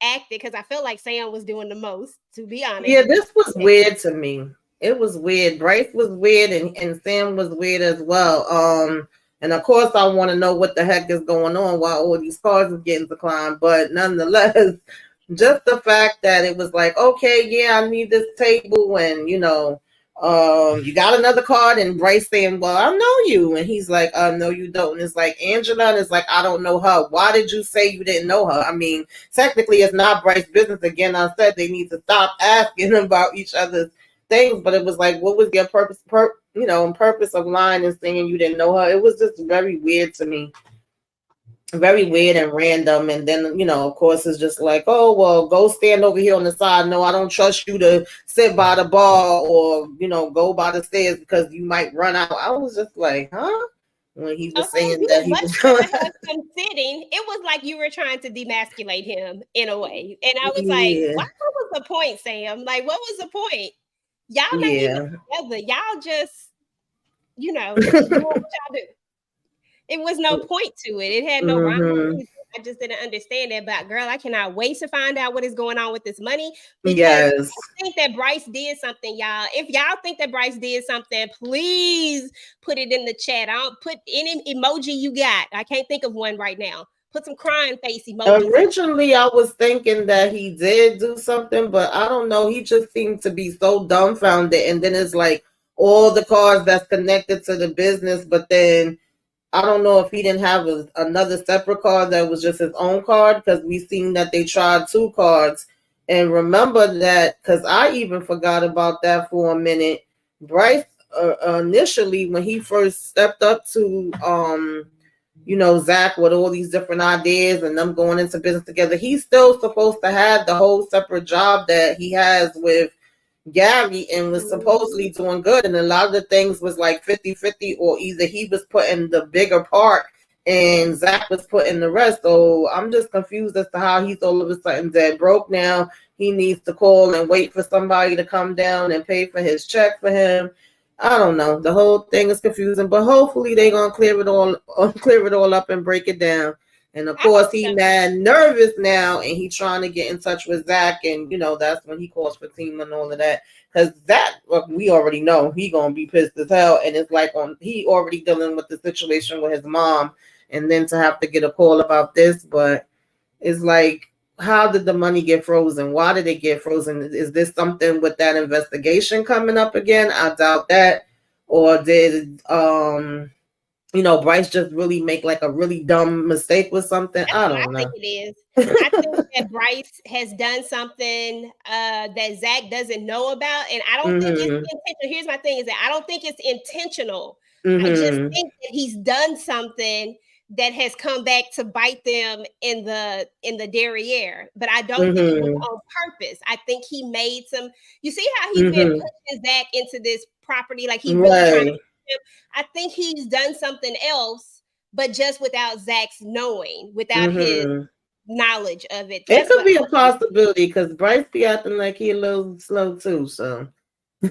acted? Because I felt like Sam was doing the most, to be honest. Yeah, this was weird to me. It was weird. Bryce was weird, and Sam was weird as well. And of course, I want to know what the heck is going on while all these cars are getting declined. But nonetheless, just the fact that it was like, okay, yeah, I need this table, and you got another card, and Bryce saying, well, I know you, and he's like, no, you don't. And it's like Angela, and it's like, I don't know her. Why did you say you didn't know her? I mean, technically, it's not Bryce's business. Again, I said they need to stop asking about each other's things, but it was like, what was your purpose of lying and saying you didn't know her? It was just very weird to me, very weird and random. And then, of course, it's just like, oh, well, go stand over here on the side. No, I don't trust you to sit by the bar or, go by the stairs because you might run out. I was just like, huh? When he was Okay, saying you that would he much was rather going, have him sitting. It was like you were trying to demasculate him in a way. And I was like, yeah, what was the point, Sam? Like, what was the point? Y'all not even yeah. together. Y'all just, doing what y'all do. It was no point to it. It had no rhyme or Hmm. reason. I just didn't understand that. But girl, I cannot wait to find out what is going on with this money because Yes. I think that Bryce did something, y'all. If y'all think that Bryce did something, please put it in the chat. I'll put any emoji you got. I can't think of one right now. Put some crying face emojis in. Originally, I was thinking that he did do something, but I don't know. He just seemed to be so dumbfounded. And then it's like all the cards that's connected to the business, but then I don't know if he didn't have another separate card that was just his own card because we seen that they tried two cards. And remember that because I even forgot about that for a minute. Bryce initially when he first stepped up to Zach with all these different ideas and them going into business together, he's still supposed to have the whole separate job that he has with Gary and was supposedly doing good. And a lot of the things was like 50-50, or either he was putting the bigger part and Zach was putting the rest. So I'm just confused as to how he's all of a sudden dead broke now. He needs to call and wait for somebody to come down and pay for his check for him. I don't know. The whole thing is confusing, but hopefully they're gonna clear it all up and break it down. And of I course, hope he so. mad nervous now, and he trying to get in touch with Zach, and that's when he calls Fatima and all of that. Because Zach, we already know he gonna be pissed as hell, and it's like he already dealing with the situation with his mom, and then to have to get a call about this, but it's like, how did the money get frozen? Why did it get frozen? Is this something with that investigation coming up again? I doubt that. Or did Bryce just really make like a really dumb mistake with something. That's I what I don't think know. it is. I think that Bryce has done something that Zach doesn't know about, and I don't think it's Mhm. intentional. Here's my thing: is that I don't think it's intentional. I just Mhm. think that he's done something that has come back to bite them in the derriere. But I don't think it was Mhm. on purpose. I think he made some. You see how he's been Mhm. pushing Zach into this property, like he really trying to. Right. I think he's done something else, but just without Zach's knowing, without his Mhm. knowledge of it. It That's could what be a I think. possibility because Bryce be acting like he a little slow too. So I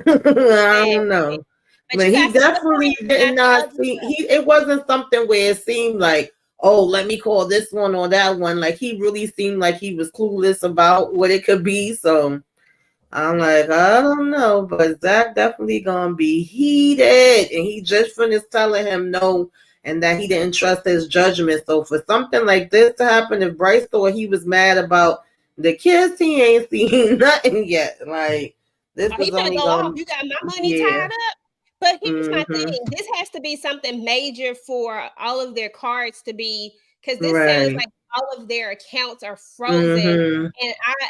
don't Exactly. know. But But you he got some good definitely points did about the not other see stuff. it wasn't something where it seemed like, oh, let me call this one or that one. Like he really seemed like he was clueless about what it could be. So I'm Yeah. like, I don't know, but Zach definitely gonna be heated, and he just finished telling him no, and that he didn't trust his judgment. So for something like this to happen, if Bryce thought he was mad about the kids, he ain't seen nothing yet. Like this Oh, he is finna only go off. gonna, You got my money yeah, tied up. But here's my mm-hmm, thing. This has to be something major for all of their cards to be, because this sounds right, like all of their accounts are frozen. mm-hmm,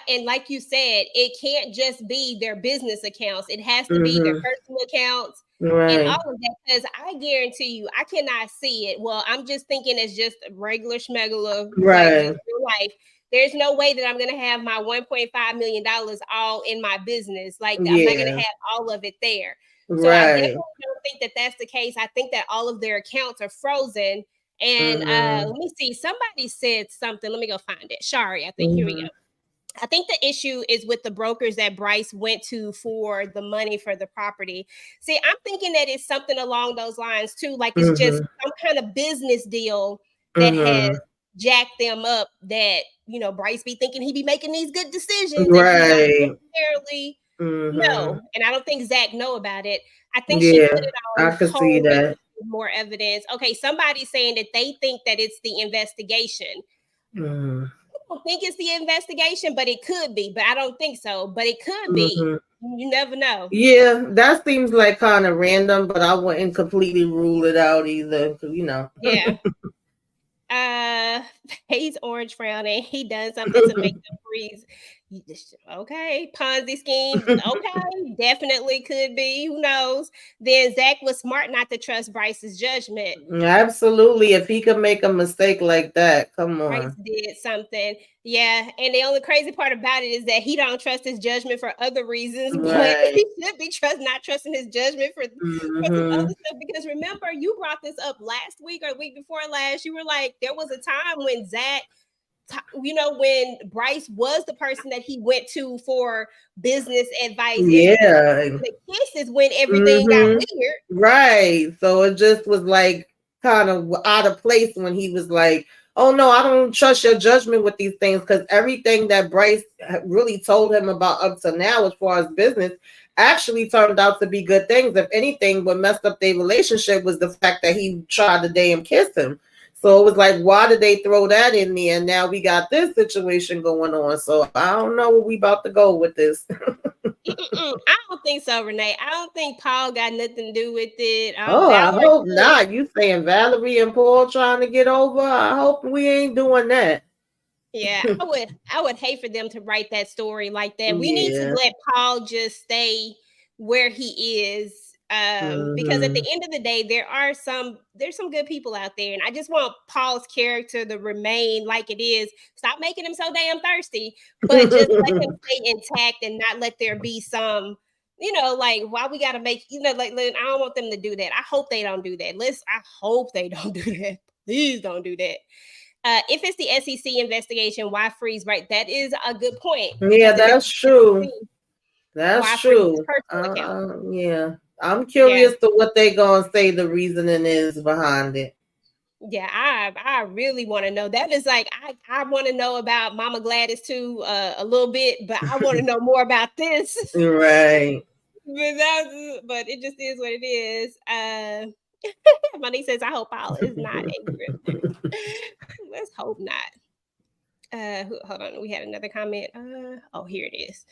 And like you said, it can't just be their business accounts. It has to be their mm-hmm, personal accounts and right, all of that. Because I guarantee you, I cannot see it. Well, I'm just thinking it's just regular schmegula, like just right, real life. There's no way that I'm going to have my $1.5 million all in my business. Like, I'm not going to yeah, have all of it there. So I definitely right, don't think that that's the case. I think that all of their accounts are frozen. And mm-hmm, let me see. Somebody said something. Let me go find it. Sorry, I think here we mm-hmm, go. I think the issue is with the brokers that Bryce went to for the money for the property. See, I'm thinking that it's something along those lines too. Like it's just mm-hmm, some kind of business deal that has mm-hmm, jacked them up that, Bryce be thinking he be making these good decisions and he don't right. necessarily Mm-hmm. know. And I don't think Zach know about it. I think she put Yeah, it I on could see hold until that. more evidence. Okay, somebody's saying that they think that it's the investigation. Mm-hmm. I don't think it's the investigation, but it could be. But I don't think so. But it could be. Mm-hmm. You never know. Yeah, that seems like kind of random, but I wouldn't completely rule it out either. 'Cause, Yeah. Uh, he's orange frowning. He done something to make them freeze. Okay, Ponzi scheme. Okay, definitely could be. Who knows? Then Zach was smart not to trust Bryce's judgment. Absolutely. If he could make a mistake like that, come Bryce on. did something. Yeah. And the only crazy part about it is that he don't trust his judgment for other reasons, but Right. he should be not trusting his judgment for some Mm-hmm. other stuff. Because remember, you brought this up last week or the week before last. You were like, there was a time when Zach, when Bryce was the person that he went to for business advice, and Yeah. the kiss is when everything got Mm-hmm. weird. Right. So it just was like kind of out of place when he was like, oh no, I don't trust your judgment with these things, because everything that Bryce really told him about up to now as far as business actually turned out to be good things. If anything, what messed up their relationship was the fact that he tried to damn kiss him. So it was like, why did they throw that in there? And now we got this situation going on. So I don't know where we about to go with this. I don't think so, Renee. I don't think Paul got nothing to do with it. Oh, I Valor hope could. not. You saying Valerie and Paul trying to get over? I hope we ain't doing that. Yeah, I would hate for them to write that story like that. We need to Yeah. let Paul just stay where he is. Because at the Hmm. end of the day, there's some good people out there, and I just want Paul's character to remain like it is. Stop making him so damn thirsty, but just let him stay intact and not let there be some, like why we gotta make, like I don't want them to do that. I hope they don't do that. I hope they don't do that. Please don't do that. If it's the SEC investigation, why freeze? Right, that is a good point Yeah, because if it's that's true. the SEC, That's why freeze his true. personal account? Yeah. I'm Yeah, curious to what they gonna say the reasoning is behind it. yeah, I really want to know. That is like I want to know about Mama Gladys too, a little bit, but I want to know more about this. Right. But it just is what it is. My niece says, "I hope Paul is not a grifter." Let's hope not. Hold on, we had another comment. Oh, here it is.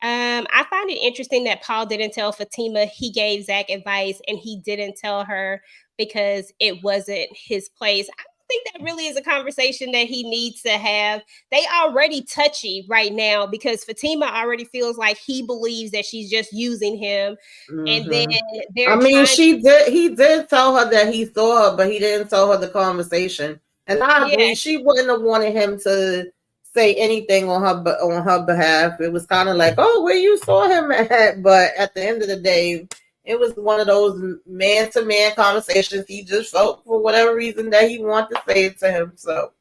I find it interesting that Paul didn't tell Fatima he gave Zach advice and he didn't tell her because it wasn't his place. I don't think that really is a conversation that he needs to have. They already touchy right now because Fatima already feels like he believes that she's just using him. And then they're I mean, trying he did tell her that he saw her, but he didn't tell her the conversation. And I agree, she wouldn't have wanted him to say anything on her behalf. It was kind of like, oh, where you saw him at. But at the end of the day, it was one of those man-to-man conversations. He just felt for whatever reason that he wanted to say it to him. So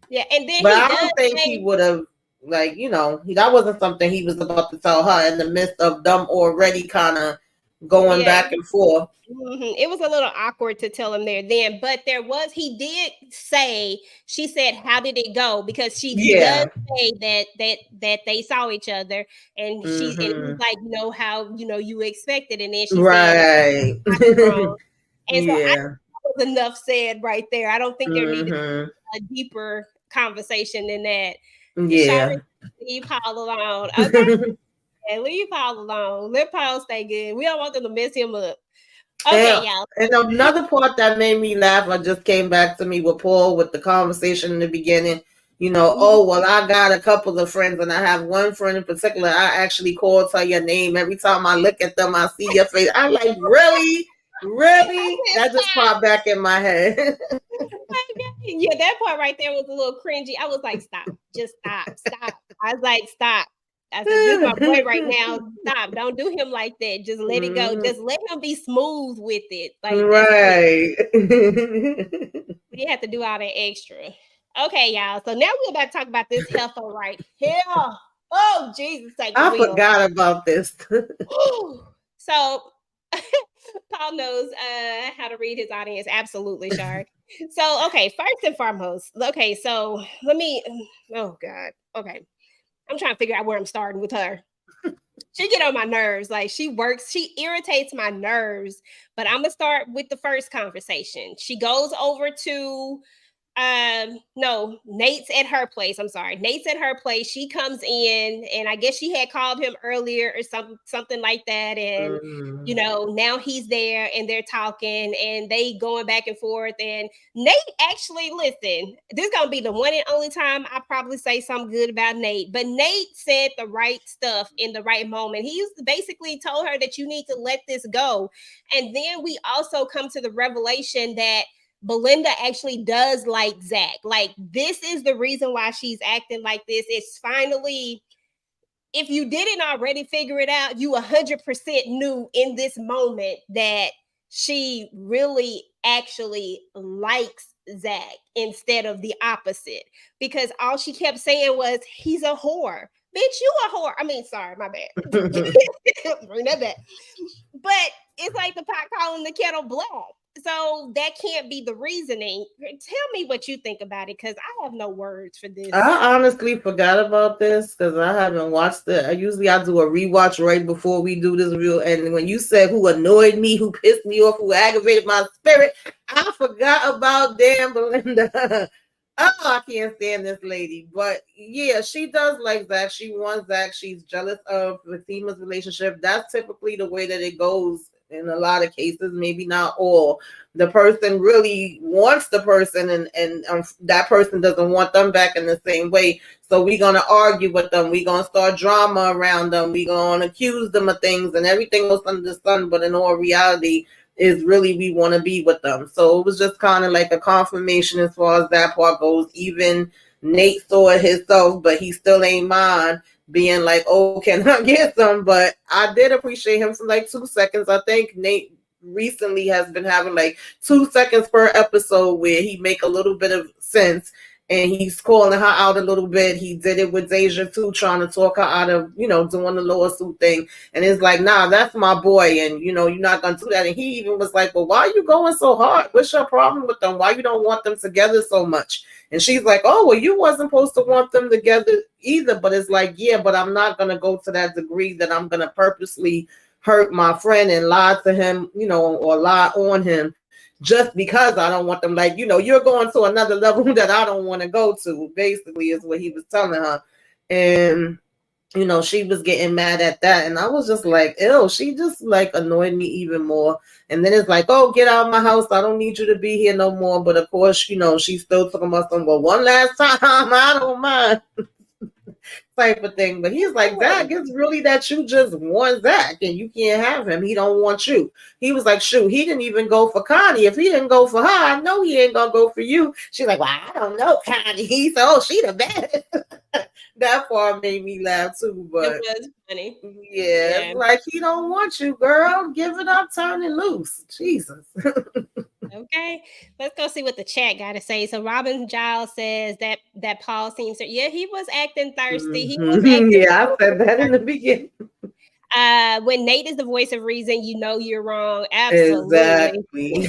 yeah, and then but I don't think he would have, like, that wasn't something he was about to tell her in the midst of them already kind of going back and forth. It was a little awkward to tell him there then, but he did say, she said, how did it go? Because he does say that they saw each other, and and he's like, how you expected, and then she said, and so that was enough said right there. I don't think there needed a deeper conversation than that. Sorry, leave Paul alone. Okay. And leave Paul alone. Let Paul stay good. We don't want them to mess him up. Okay, y'all. And another part that made me laugh, I just came back to me with Paul with the conversation in the beginning. Oh, well, I got a couple of friends, and I have one friend in particular. I actually called her your name. Every time I look at them, I see your face. I'm like, really? Really? That just popped back in my head. Yeah, that part right there was a little cringy. I was like, stop. Just stop. I was like, stop. I said, this is my boy right now. Stop. Don't do him like that. Just let it go. Just let him be smooth with it. Like, right. We didn't have to do all that extra. Okay, y'all. So now we're about to talk about this heifer right here. Oh, Jesus. I forgot about this. So Paul knows how to read his audience. Absolutely, Shark. So, okay, first and foremost. Okay, so oh, God. Okay. I'm trying to figure out where I'm starting with her. She get on my nerves. Like, she irritates my nerves. But I'm gonna start with the first conversation. She goes over to no, Nate's at her place. I'm sorry. Nate's at her place. She comes in, and I guess she had called him earlier or something like that. And now he's there, and they're talking, and they going back and forth. And Nate actually, listen, this is gonna be the one and only time I probably say something good about Nate. But Nate said the right stuff in the right moment. He basically told her that you need to let this go. And then we also come to the revelation that Belinda actually does like Zach. Like, this is the reason why she's acting like this. It's finally, if you didn't already figure it out, you 100% knew in this moment that she really actually likes Zach instead of the opposite. Because all she kept saying was, he's a whore. Bitch, you a whore. I mean, sorry, my bad. Bring that back. But it's like the pot calling the kettle black. So that can't be the reasoning. Tell me what you think about it, because I have no words for this. I honestly forgot about this because I haven't watched it. I do a rewatch right before we do this review. And when you said who annoyed me, who pissed me off, who aggravated my spirit, I forgot about damn Belinda. Oh, I can't stand this lady. But yeah, she does like Zach. She wants Zach. She's jealous of Fatima's relationship. That's typically the way that it goes in a lot of cases, maybe not all. The person really wants the person, and that person doesn't want them back in the same way. So we're going to argue with them. We're going to start drama around them. We're going to accuse them of things and everything else under the sun. But in all reality, is really we want to be with them. So it was just kind of like a confirmation as far as that part goes. Even Nate saw it himself, but he still ain't mine, being like, oh, can I get some? But I did appreciate him for like 2 seconds. I think Nate recently has been having like 2 seconds per episode where he make a little bit of sense, and he's calling her out a little bit. He did it with Deja too, trying to talk her out of, doing the lawsuit thing. And it's like, nah, that's my boy, and you're not gonna do that. And he even was like, well, why are you going so hard? What's your problem with them? Why you don't want them together so much? And she's like, oh, well, you wasn't supposed to want them together either. But it's like, yeah, but I'm not gonna go to that degree that I'm gonna purposely hurt my friend and lie to him, or lie on him, just because I don't want them. Like, you're going to another level that I don't want to go to, basically, is what he was telling her. And she was getting mad at that. And I was just like, ew, she just like annoyed me even more. And then it's like, oh, get out of my house. I don't need you to be here no more. But of course, she's still talking about some, well, one last time, I don't mind type of thing. But he's like, Zach, it's really that you just want Zach and you can't have him. He don't want you. He was like, shoot, he didn't even go for Connie. If he didn't go for her, I know he ain't gonna go for you. She's like, well, I don't know, Connie. He said, oh, she the best. That part made me laugh too. But it was funny. Yeah, it's like he don't want you, girl. Give it up, turn it loose. Jesus. Okay, let's go see what the chat got to say. So Robin Giles says that Paul seems to, yeah, he was acting thirsty. He was acting yeah, I said that in the beginning. When Nate is the voice of reason, you're wrong. Absolutely. Exactly.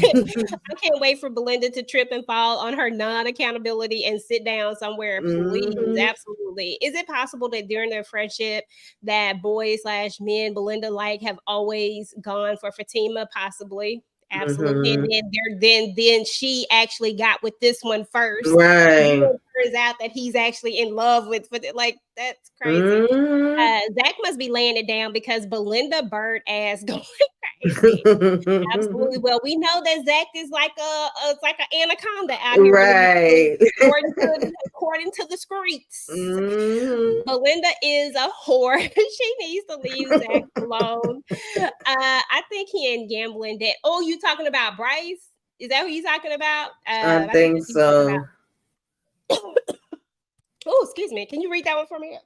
I can't wait for Belinda to trip and fall on her non-accountability and sit down somewhere, please. Absolutely. Is it possible that during their friendship that boys/men Belinda have always gone for Fatima? Possibly. Absolutely. And then she actually got with this one first. Right. It turns out that he's actually in love with that's crazy. Zach must be laying it down because Belinda bird ass going crazy. Absolutely. Well, we know that Zach is like it's like an anaconda out here. Right. According to the streets. Belinda is a whore. She needs to leave Zach alone. I think he in gambling debt. Oh, you talking about Bryce? Is that who you talking about? I think so. Oh, excuse me. Can you read that one for me?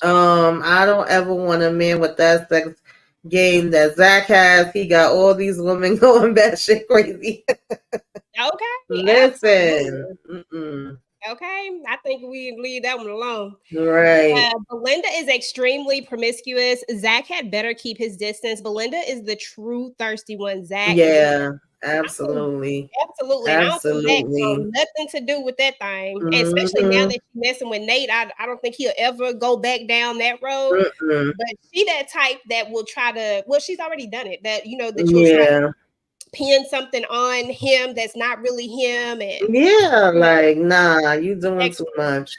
I don't ever want a man with that sex game that Zach has. He got all these women going batshit crazy. Okay. Listen. Okay. I think we leave that one alone. Right. Belinda is extremely promiscuous. Zach had better keep his distance. Belinda is the true thirsty one. Zach. Yeah. Absolutely. Absolutely. I don't think that nothing to do with that thing. Especially now that she's messing with Nate. I don't think he'll ever go back down that road. But she that type that will try to, well, she's already done it. That that you'll try to pin something on him that's not really him. And nah, you doing too much.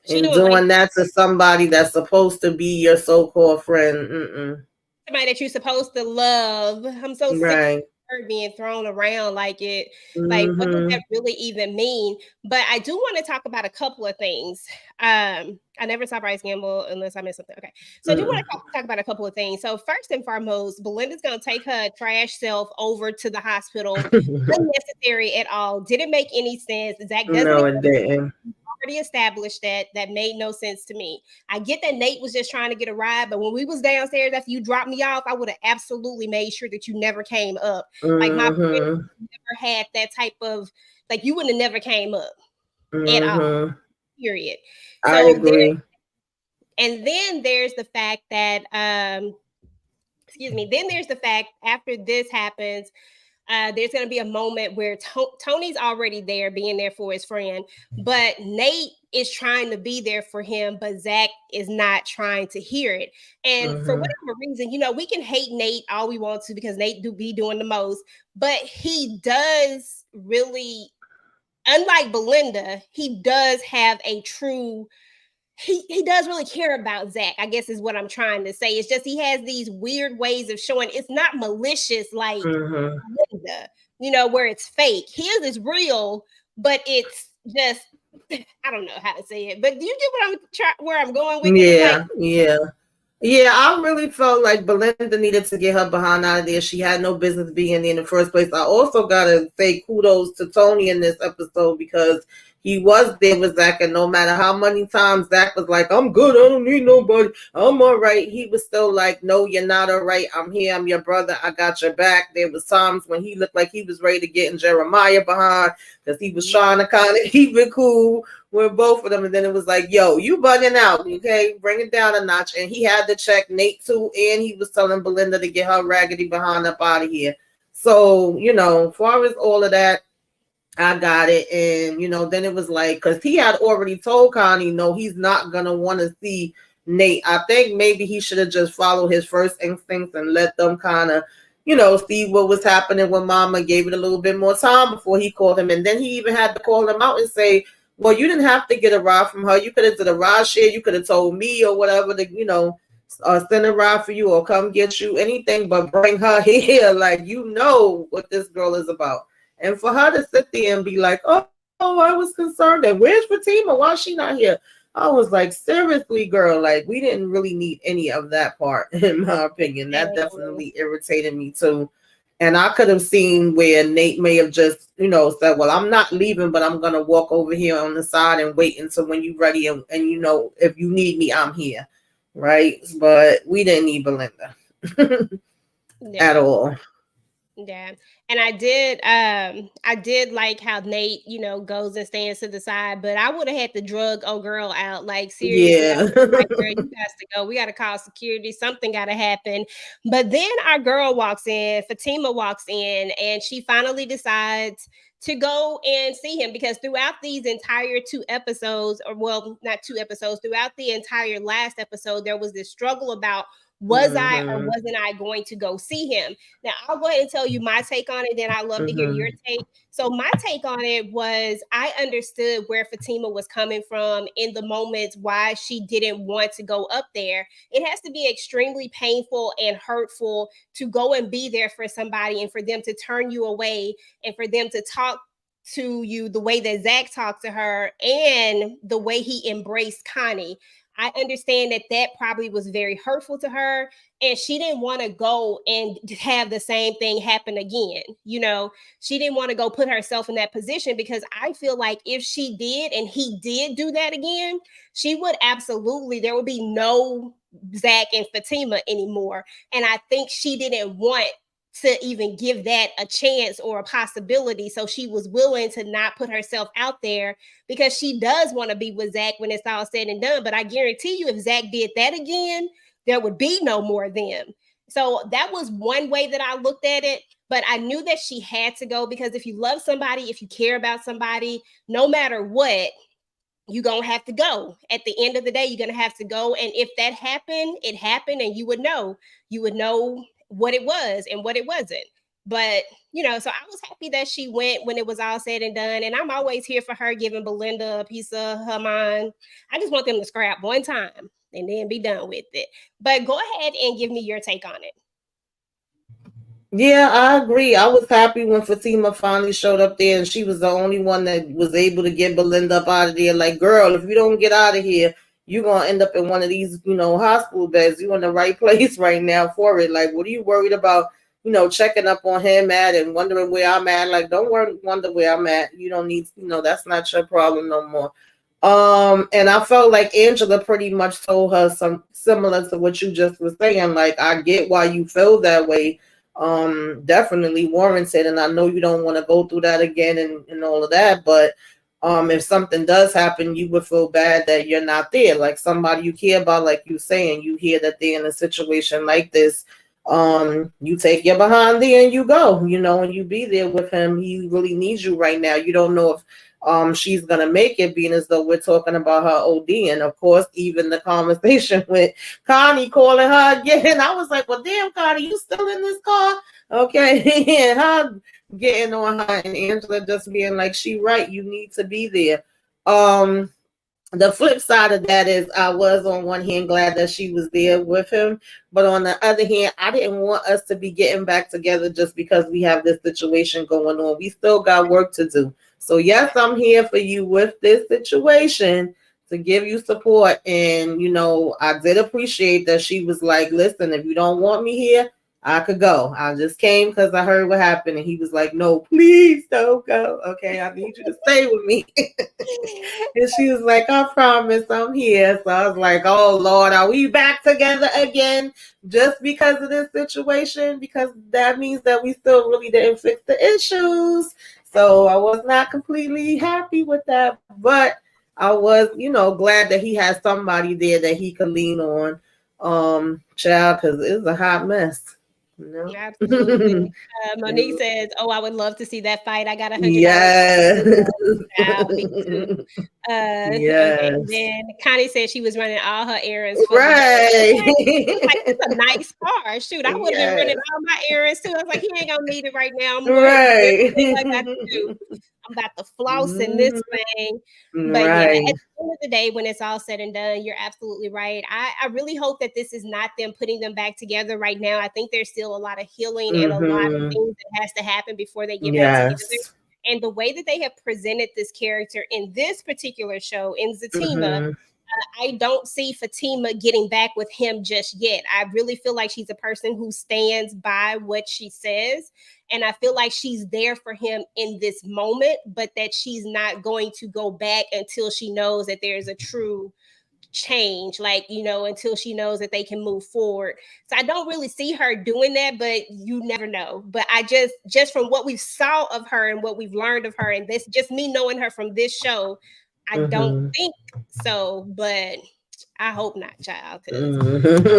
And doing that to somebody that's supposed to be your so-called friend. Somebody that you're supposed to love. I'm so sick being thrown around like it. Like, what does that really even mean? But I do want to talk about a couple of things. I never saw Bryce gamble unless I missed something. Okay, so I do want to talk about a couple of things. So first and foremost, Belinda's gonna take her trash self over to the hospital. Unnecessary at all. Didn't make any sense. Zach doesn't. No, it didn't. Already established that made no sense to me. I get that Nate was just trying to get a ride, but when we was downstairs after you dropped me off, I would have absolutely made sure that you never came up. Like my friend never had that type of you wouldn't have never came up at all. Period. I agree. And then there's the fact that then there's the fact after this happens. There's going to be a moment where Tony's already there, being there for his friend, but Nate is trying to be there for him, but Zach is not trying to hear it. And for whatever reason, we can hate Nate all we want to because Nate do be doing the most, but he does really, unlike Belinda, he does have a true. He does really care about Zach, I guess is what I'm trying to say. It's just he has these weird ways of showing it's not malicious like Belinda, where it's fake. His is real, but it's just I don't know how to say it. But do you get where I'm going with it? Yeah, I really felt like Belinda needed to get her behind out of there. She had no business being there in the first place. I also gotta say kudos to Tony in this episode because he was there with Zach, and no matter how many times Zach was like, I'm good, I don't need nobody, I'm all right, he was still like, no, you're not all right, I'm here, I'm your brother, I got your back. There was times when he looked like he was ready to get in Jeremiah behind because he was trying to kind of keep it cool with both of them, and then it was like, yo, you bugging out, okay, bring it down a notch. And he had to check Nate too, and he was telling Belinda to get her raggedy behind up out of here. So, as far as all of that, I got it. And, then it was like, because he had already told Connie, no, he's not going to want to see Nate. I think maybe he should have just followed his first instincts and let them kind of, see what was happening with Mama, gave it a little bit more time before he called him. And then he even had to call him out and say, well, you didn't have to get a ride from her. You could have did a ride share. You could have told me or whatever to, send a ride for you or come get you, anything but bring her here. Like, you know what this girl is about. And for her to sit there and be like, oh, I was concerned that where's Fatima? Why is she not here? I was like, seriously, girl, like, we didn't really need any of that part, in my opinion. That definitely irritated me too. And I could have seen where Nate may have just, said, well, I'm not leaving, but I'm going to walk over here on the side and wait until when you're ready. And, if you need me, I'm here. Right. But we didn't need Belinda at all. Yeah. And I did like how Nate, goes and stands to the side, but I would have had to drug old girl out. Like, seriously, Yeah. like, girl, you got to go. We got to call security. Something got to happen. But then our girl walks in, Fatima walks in, and she finally decides to go and see him, because throughout these entire 2 episodes, or well, not 2 episodes, throughout the entire last episode, there was this struggle about, was I or wasn't I going to go see him? Now, I'll go ahead and tell you my take on it, then I'd love to hear your take. So my take on it was, I understood where Fatima was coming from in the moments why she didn't want to go up there. It has to be extremely painful and hurtful to go and be there for somebody and for them to turn you away and for them to talk to you the way that Zach talked to her and the way he embraced Connie. I understand that probably was very hurtful to her, and she didn't want to go and have the same thing happen again. She didn't want to go put herself in that position, because I feel like if she did and he did do that again, she would absolutely, there would be no Zach and Fatima anymore. And I think she didn't want to even give that a chance or a possibility. So she was willing to not put herself out there, because she does want to be with Zach when it's all said and done. But I guarantee you, if Zach did that again, there would be no more of them. So that was one way that I looked at it. But I knew that she had to go, because if you love somebody, if you care about somebody, no matter what, you're going to have to go. At the end of the day, you're going to have to go. And if that happened, it happened, and you would know what it was and what it wasn't. But, so I was happy that she went when it was all said and done. And I'm always here for her, giving Belinda a piece of her mind. I just want them to scrap one time and then be done with it. But go ahead and give me your take on it. Yeah, I agree. I was happy when Fatima finally showed up there, and she was the only one that was able to get Belinda up out of there. Like, girl, if you don't get out of here, you're going to end up in one of these, hospital beds. You're in the right place right now for it. Like, what are you worried about, checking up on him at and wondering where I'm at? Like, don't wonder where I'm at. You don't need, that's not your problem no more. And I felt like Angela pretty much told her some similar to what you just was saying. Like, I get why you feel that way. Definitely warranted. And I know you don't want to go through that again and all of that, but if something does happen, you would feel bad that you're not there. Like, somebody you care about, like you saying, you hear that they're in a situation like this. You take your behind there and you go, and you be there with him. He really needs you right now. You don't know if she's gonna make it, being as though we're talking about her OD. And of course, even the conversation with Connie calling her again, I was like, well, damn, Connie, you still in this car? Okay. And her getting on her, and Angela just being like, she right, you need to be there. The flip side of that is, I was on one hand glad that she was there with him, but on the other hand, I didn't want us to be getting back together just because we have this situation going on. We still got work to do. So yes, I'm here for you with this situation to give you support. And, I did appreciate that she was like, listen, if you don't want me here, I could go. I just came because I heard what happened. And he was like, no, please don't go. Okay, I need you to stay with me. And she was like, I promise I'm here. So I was like, oh, Lord, are we back together again just because of this situation? Because that means that we still really didn't fix the issues. So I was not completely happy with that. But I was, glad that he had somebody there that he could lean on. Child, because it's a hot mess. No. Absolutely. Monique says, oh, I would love to see that fight. I got $100. Yes. Me too. Yes. Okay. And then Connie said she was running all her errands. Right. Like, it's a nice car. Shoot, I would have been running all my errands too. I was like, he ain't gonna need it right now. I'm right. I got to do. I'm about to floss in this thing. But yeah, at Right. the end of the day, when it's all said and done, you're absolutely right. I really hope that this is not them putting them back together right now. I think there's still a lot of healing and a lot of things that has to happen before they get back together. Yes. And the way that they have presented this character in this particular show in Zatima, Mm-hmm. I don't see Fatima getting back with him just yet. I really feel like she's a person who stands by what she says. And I feel like she's there for him in this moment, but that she's not going to go back until she knows that there's a true change, like, until she knows that they can move forward. So I don't really see her doing that, but you never know. But I just from what we saw of her and what we've learned of her, and this just me knowing her from this show, I don't Mm-hmm. think so, but I hope not, child, because not the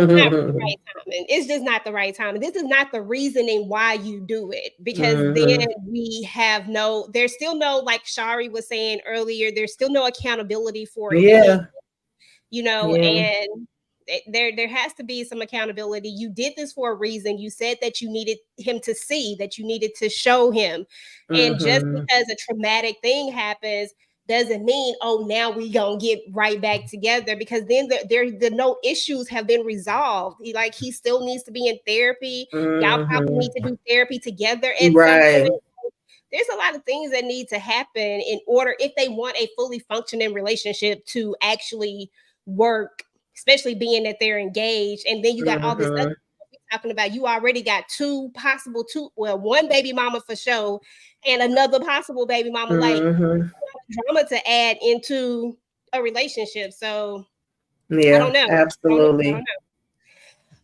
Mm-hmm. right timing. It's just not the right time. This is not the reasoning why you do it, because then Mm-hmm. there's still no, like Shari was saying earlier, there's still no accountability for him, Yeah. Yeah. and there has to be some accountability. You did this for a reason. You said that you needed him to see, that you needed to show him. And just Mm-hmm. because a traumatic thing happens doesn't mean, oh, now we gonna get right back together, because then the no issues have been resolved. He still needs to be in therapy. Y'all probably need to Mm-hmm. do therapy together at some Right. point. There's a lot of things that need to happen in order, if they want a fully functioning relationship to actually work, especially being that they're engaged. And then you got all this other Mm-hmm. talking about. You already got one baby mama for sure, and another possible baby mama. Like, Mm-hmm. drama to add into a relationship. So I Yeah, don't know. I don't absolutely. know.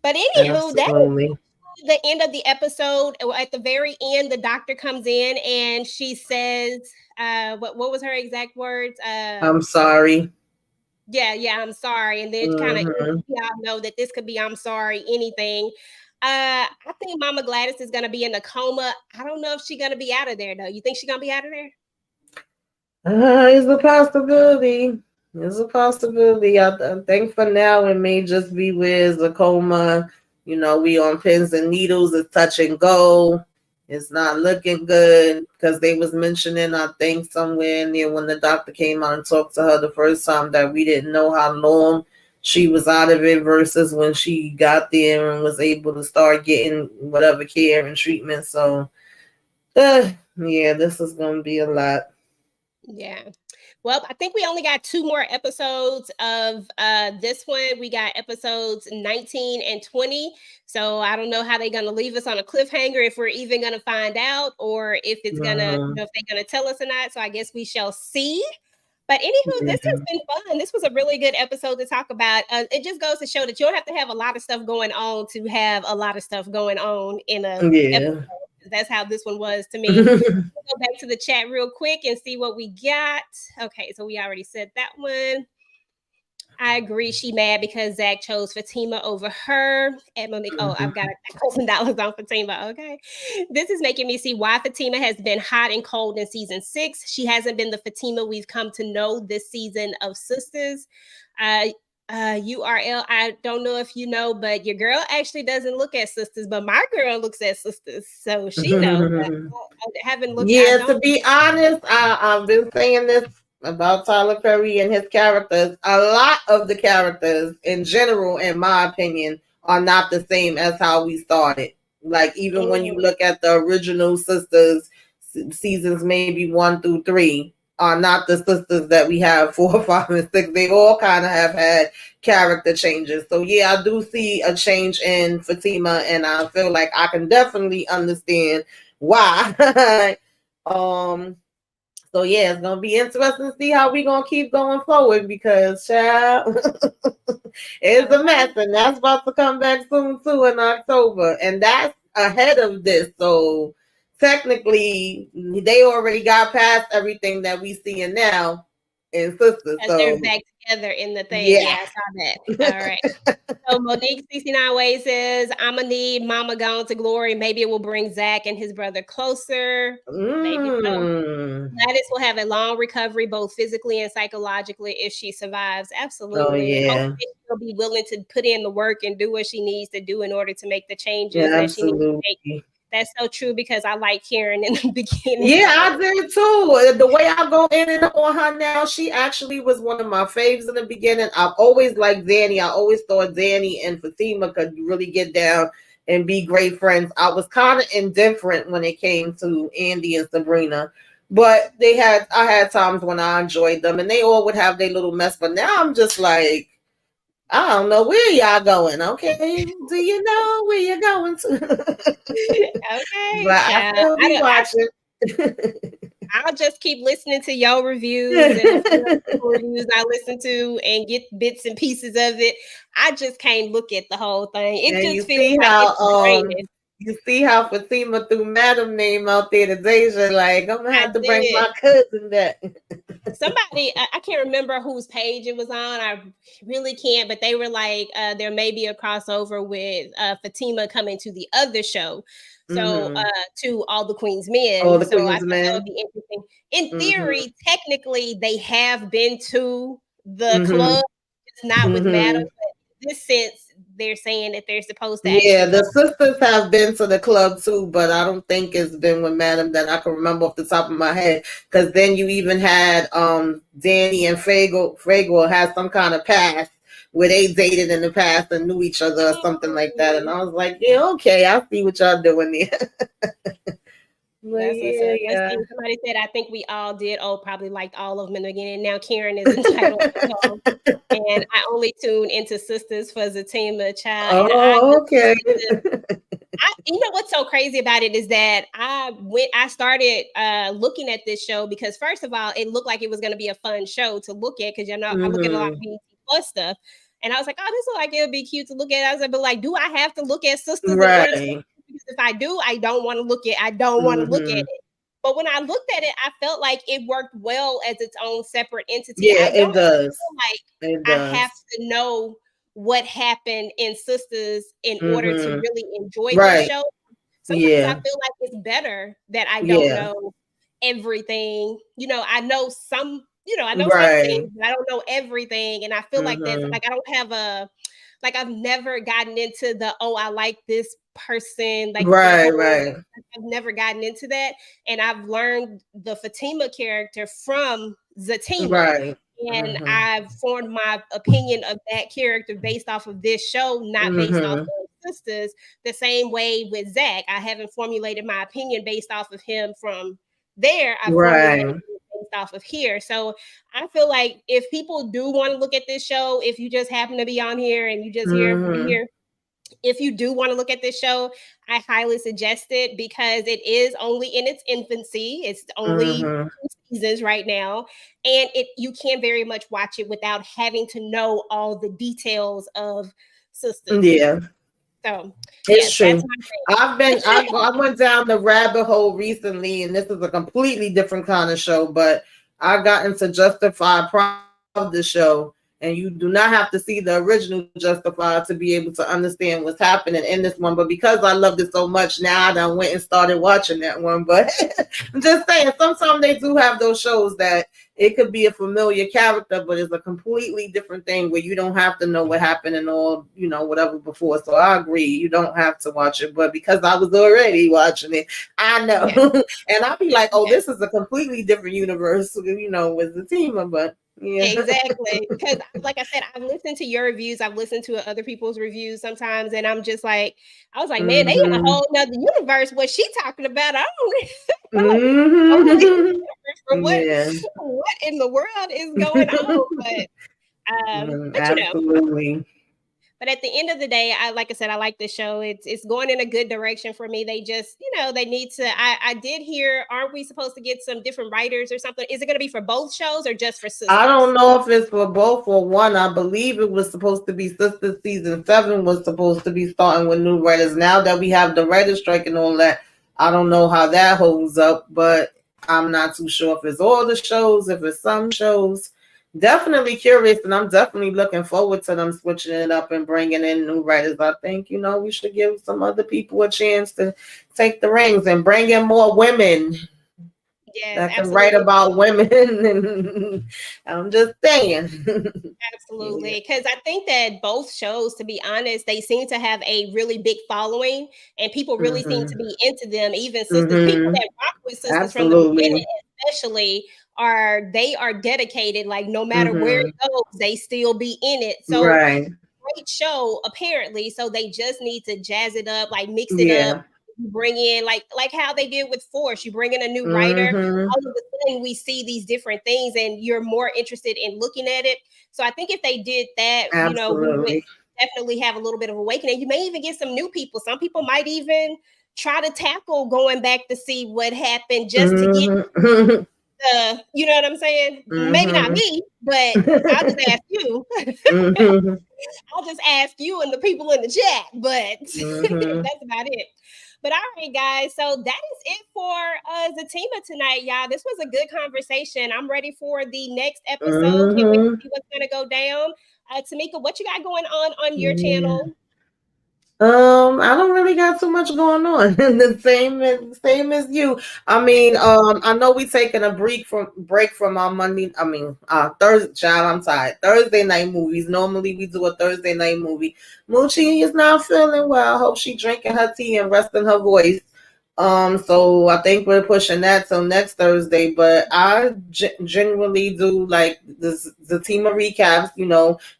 But anywho, that is Absolutely. the end of the episode. At the very end, the doctor comes in and she says, what was her exact words? I'm sorry. Yeah, I'm sorry. And then kind of Mm-hmm. y'all know that this could be I'm sorry, anything. I think Mama Gladys is gonna be in a coma. I don't know if she's gonna be out of there though. You think she's gonna be out of there? It's a possibility. It's a possibility. I think for now it may just be with a coma. We on pins and needles. It's touch and go. It's not looking good because they was mentioning, I think, somewhere near when the doctor came out and talked to her the first time, that we didn't know how long she was out of it versus when she got there and was able to start getting whatever care and treatment. So, yeah, this is gonna be a lot. Yeah. Well, I think we only got two more episodes of this one. We got episodes 19 and 20. So I don't know how they're gonna leave us on a cliffhanger, if we're even gonna find out, or if it's gonna, Mhm. if they're gonna tell us or not. So I guess we shall see. But anywho, this has Yeah. been fun. This was a really good episode to talk about. It just goes to show that you don't have to have a lot of stuff going on to have a lot of stuff going on in a episode. Yeah. That's how this one was to me. Go back to the chat real quick and see what we got. Okay, so we already said that one. I agree. She mad because Zach chose Fatima over her. And Monique, oh, I've got $1,000 on Fatima. Okay. This is making me see why Fatima has been hot and cold in season 6. She hasn't been the Fatima we've come to know this season of Sisters. Uh, URL, I don't know if you know, but your girl actually doesn't look at Sisters, but my girl looks at Sisters. So she knows. I haven't looked, I Yeah, to don't. be honest, I've been saying this about Tyler Perry and his characters. A lot of the characters in general, in my opinion, are not the same as how we started. Like, even when you look at the original Sisters seasons, maybe 1 through 3, are not the sisters that we have 4, 5, and 6. They all kind of have had character changes. So yeah, I do see a change in Fatima, and I feel like I can definitely understand why. um so yeah, it's gonna be interesting to see how we gonna keep going forward, because child, it's a mess, and that's about to come back soon too in October, and that's ahead of this. So technically, they already got past everything that we seeing now in Sisters. Because they're So back together in the thing. yeah. Yeah, I saw that. All right. So Monique 69 Ways says, I'ma need Mama Gone to Glory. Maybe it will bring Zach and his brother closer. Maybe so. Mm. Gladys will have a long recovery, both physically and psychologically, if she survives. Oh Absolutely. And yeah. hopefully she'll be willing to put in the work and do what she needs to do in order to make the changes Yeah, that she needs to make absolutely. That's so true because I like Karen in the beginning. Yeah, I did too. The way I go in and on her now, she actually was one of my faves in the beginning. I've always liked Danny. I always thought Danny and Fatima could really get down and be great friends. I was kind of indifferent when it came to Andy and Sabrina, but I had times when I enjoyed them, and they all would have their little mess. But now I'm just like, I don't know where y'all going. Okay, do you know where you're going to? Okay, But I child. still be watching. I'll just keep listening to your reviews and a few other reviews I listen to and get bits and pieces of it. I just can't look at the whole thing. It And just feels like it's draining. you see how Fatima threw Madam name out there to Deja, like I'm gonna I have to bring did. my cousin back. Somebody, I can't remember whose page it was on. I really can't, but they were like, there may be a crossover with Fatima coming to the other show. So to All the Queen's All Men. the So I Queen's thought that would Men. be interesting. In theory, technically, they have been to the Mm-hmm. club. It's not with Madam, Mm-hmm. but in this sense, they're saying that they're supposed to Yeah, actually the go. sisters have been to the club too, but I don't think it's been with Madam that I can remember off the top of my head. Because then you even had Danny and Fago had some kind of past where they dated in the past and knew each other or something like that. And I was like, yeah, okay, I see what y'all doing there. But That's what's yeah, up. Let's yeah. see. Somebody said, I think we all did. Oh, probably liked all of them in the beginning. Now Karen is entitled to go. And I only tune into Sisters for Zatima Child. And Oh, okay. you know what's so crazy about it is that I started looking at this show because first of all, it looked like it was going to be a fun show to look at because I look at a lot of BET Plus stuff. And I was like, oh, this look like it would be cute to look at. I was like, but like, do I have to look at Sisters in order to? Because if I do, I don't want to look at. I don't want to look at it. But when I looked at it, I felt like it worked well as its own separate entity. Yeah, I don't it does. feel like I have to know what happened in Sisters in order to really enjoy this show. Sometimes I feel like it's better that I don't know everything. You know, I know some. You know, I know some things, but I don't know everything. And I feel like that's like I don't have like I've never gotten into I like this person, like I've never gotten into that. And I've learned the Fatima character from Zatima. And I've formed my opinion of that character based off of this show, not based off of Sisters. The same way with Zach, I haven't formulated my opinion based off of him from there. I formulated it based off of here. So I feel like if people do want to look at this show, if you just happen to be on here and you just here, if you do want to look at this show, I highly suggest it because it is only in its infancy. It's only 2 seasons right now, and you can very much watch it without having to know all the details of Sisters. Yeah. So it's true. That's I went down the rabbit hole recently, and this is a completely different kind of show, but I got into Justified of the show, and you do not have to see the original Justified to be able to understand what's happening in this one. But because I loved it so much, now I done went and started watching that one. But I'm just saying, sometimes they do have those shows that it could be a familiar character, but it's a completely different thing where you don't have to know what happened and all, whatever before. So I agree, you don't have to watch it. But because I was already watching it, I know. And I'll be like, oh, this is a completely different universe, with Zatima, but yeah. Exactly. Because like I said, I've listened to your reviews, I've listened to other people's reviews sometimes, and I'm just like, I was like, man, they in a whole nother universe. What she talking about? I don't what in the world is going on? But absolutely. But at the end of the day, like I said, I like the show. It's going in a good direction for me. They just, they need to. I did hear, aren't we supposed to get some different writers or something? Is it going to be for both shows or just for Sisters? I don't know if it's for both or one. I believe it was supposed to be Sisters Season 7 was supposed to be starting with new writers. Now that we have the writer's strike and all that, I don't know how that holds up, but I'm not too sure if it's all the shows, if it's some shows. Definitely curious, and I'm definitely looking forward to them switching it up and bringing in new writers. I think, we should give some other people a chance to take the reins and bring in more women. Yes, that can write absolutely. about women. And I'm just saying. Yeah. Absolutely. Because I think that both shows, to be honest, they seem to have a really big following and people really seem to Mm-hmm. be into them. Even sisters, people Mm-hmm. that rock with sisters from the beginning, Absolutely. especially, they are dedicated. Like no matter where Mm-hmm. it goes, they still be in it. So Right. great show, apparently. So they just need to jazz it up, like mix it up, Yeah. bring in like how they did with Force. You bring in a new writer, Mm-hmm. all of a sudden we see these different things, and you're more interested in looking at it. So I think if they did that, we would Absolutely. definitely have a little bit of awakening. You may even get some new people. Some people might even try to tackle going back to see what happened just to get Mm-hmm. you know what I'm saying? Maybe not Mm-hmm. me, but I'll just ask you. Mm-hmm. I'll just ask you and the people in the chat, but Mm-hmm. that's about it. But all right, guys. So that is it for Zatima tonight, y'all. This was a good conversation. I'm ready for the next episode. Can't wait to Mm-hmm. see what's gonna go down. Tamika, what you got going on your Yeah. channel? I don't really got too much going on. The same as you. I mean, I know we taking a break from our Monday. I mean, Thursday. Child, I'm tired. Thursday night movies. Normally we do a Thursday night movie. Moochie is not feeling well. I hope she drinking her tea and resting her voice. So I think we're pushing that till next Thursday. But I generally do like the team of recaps,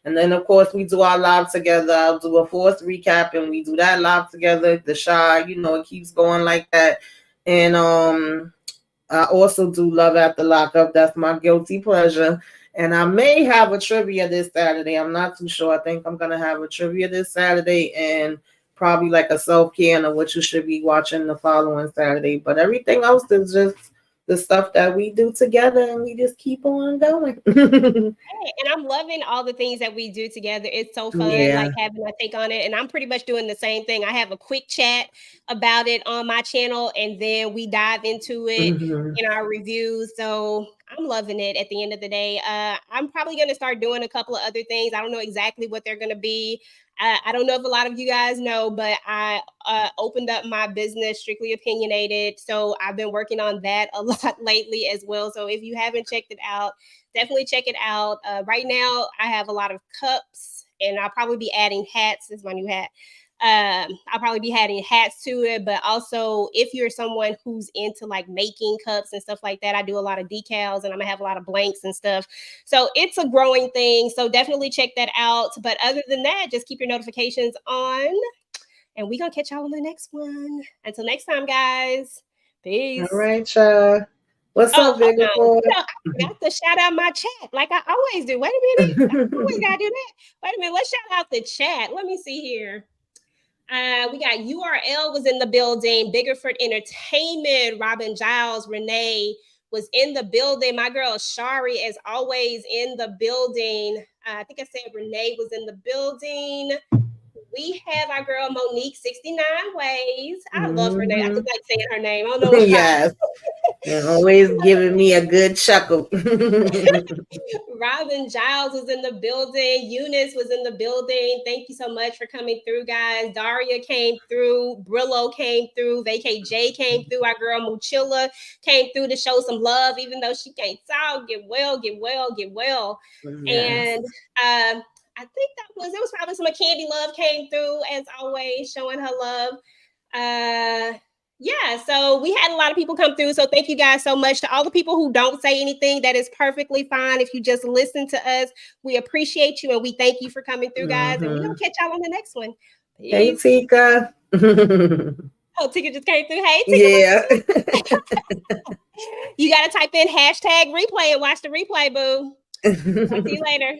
and then of course we do our live together. I'll do a fourth recap, and we do that live together. The shy, it keeps going like that. And I also do Love After Lockup. That's my guilty pleasure. And I may have a trivia this Saturday. I'm not too sure. I think I'm gonna have a trivia this Saturday and probably like a self-care of what you should be watching the following Saturday. But everything else is just the stuff that we do together and we just keep on going. Hey, and I'm loving all the things that we do together. It's so fun, like Yeah. having a take on it. And I'm pretty much doing the same thing. I have a quick chat about it on my channel, and then we dive into it Hmm. in our reviews. So I'm loving it at the end of the day. I'm probably going to start doing a couple of other things. I don't know exactly what they're going to be. I don't know if a lot of you guys know, but I opened up my business, Strictly Opinionated. So I've been working on that a lot lately as well. So if you haven't checked it out, definitely check it out. Right now, I have a lot of cups, and I'll probably be adding hats. This is my new hat. I'll probably be adding hats to it, but also if you're someone who's into like making cups and stuff like that, I do a lot of decals, and I'm gonna have a lot of blanks and stuff. So it's a growing thing. So definitely check that out. But other than that, just keep your notifications on, and we're gonna catch y'all on the next one. Until next time, guys. All Peace. right, y'all. What's Oh, up, hold Bigger on. Boy? I forgot to shout out my chat like I always do. Wait a minute. I always gotta do that. Wait a minute. Let's shout out the chat. Let me see here. We got URL was in the building. Biggerford Entertainment. Robin Giles. Renee was in the building. My girl Shari is always in the building. I think I said Renee was in the building. We have our girl Monique 69 Ways. I love her name. I Hmm. just like saying her name. I don't know why. Yes. And always giving me a good chuckle. Robin Giles was in the building. Eunice was in the building. Thank you so much for coming through, guys. Daria came through. Brillo came through. VKJ came through. Our girl Muchilla came through to show some love, even though she can't talk. Get well, get well, get well. Yes. And I think it was probably some Candy Love came through as always, showing her love. Uh yeah, so we had a lot of people come through. So thank you guys so much. To all the people who don't say anything, that is perfectly fine. If you just listen to us, we appreciate you and we thank you for coming through, guys. And we're Hmm. gonna catch y'all on the next one. Hey, Peace. Tika. Oh, Tika just came through. Hey, Tika, Yeah. you gotta type in hashtag replay and watch the replay, boo. Talk to you later.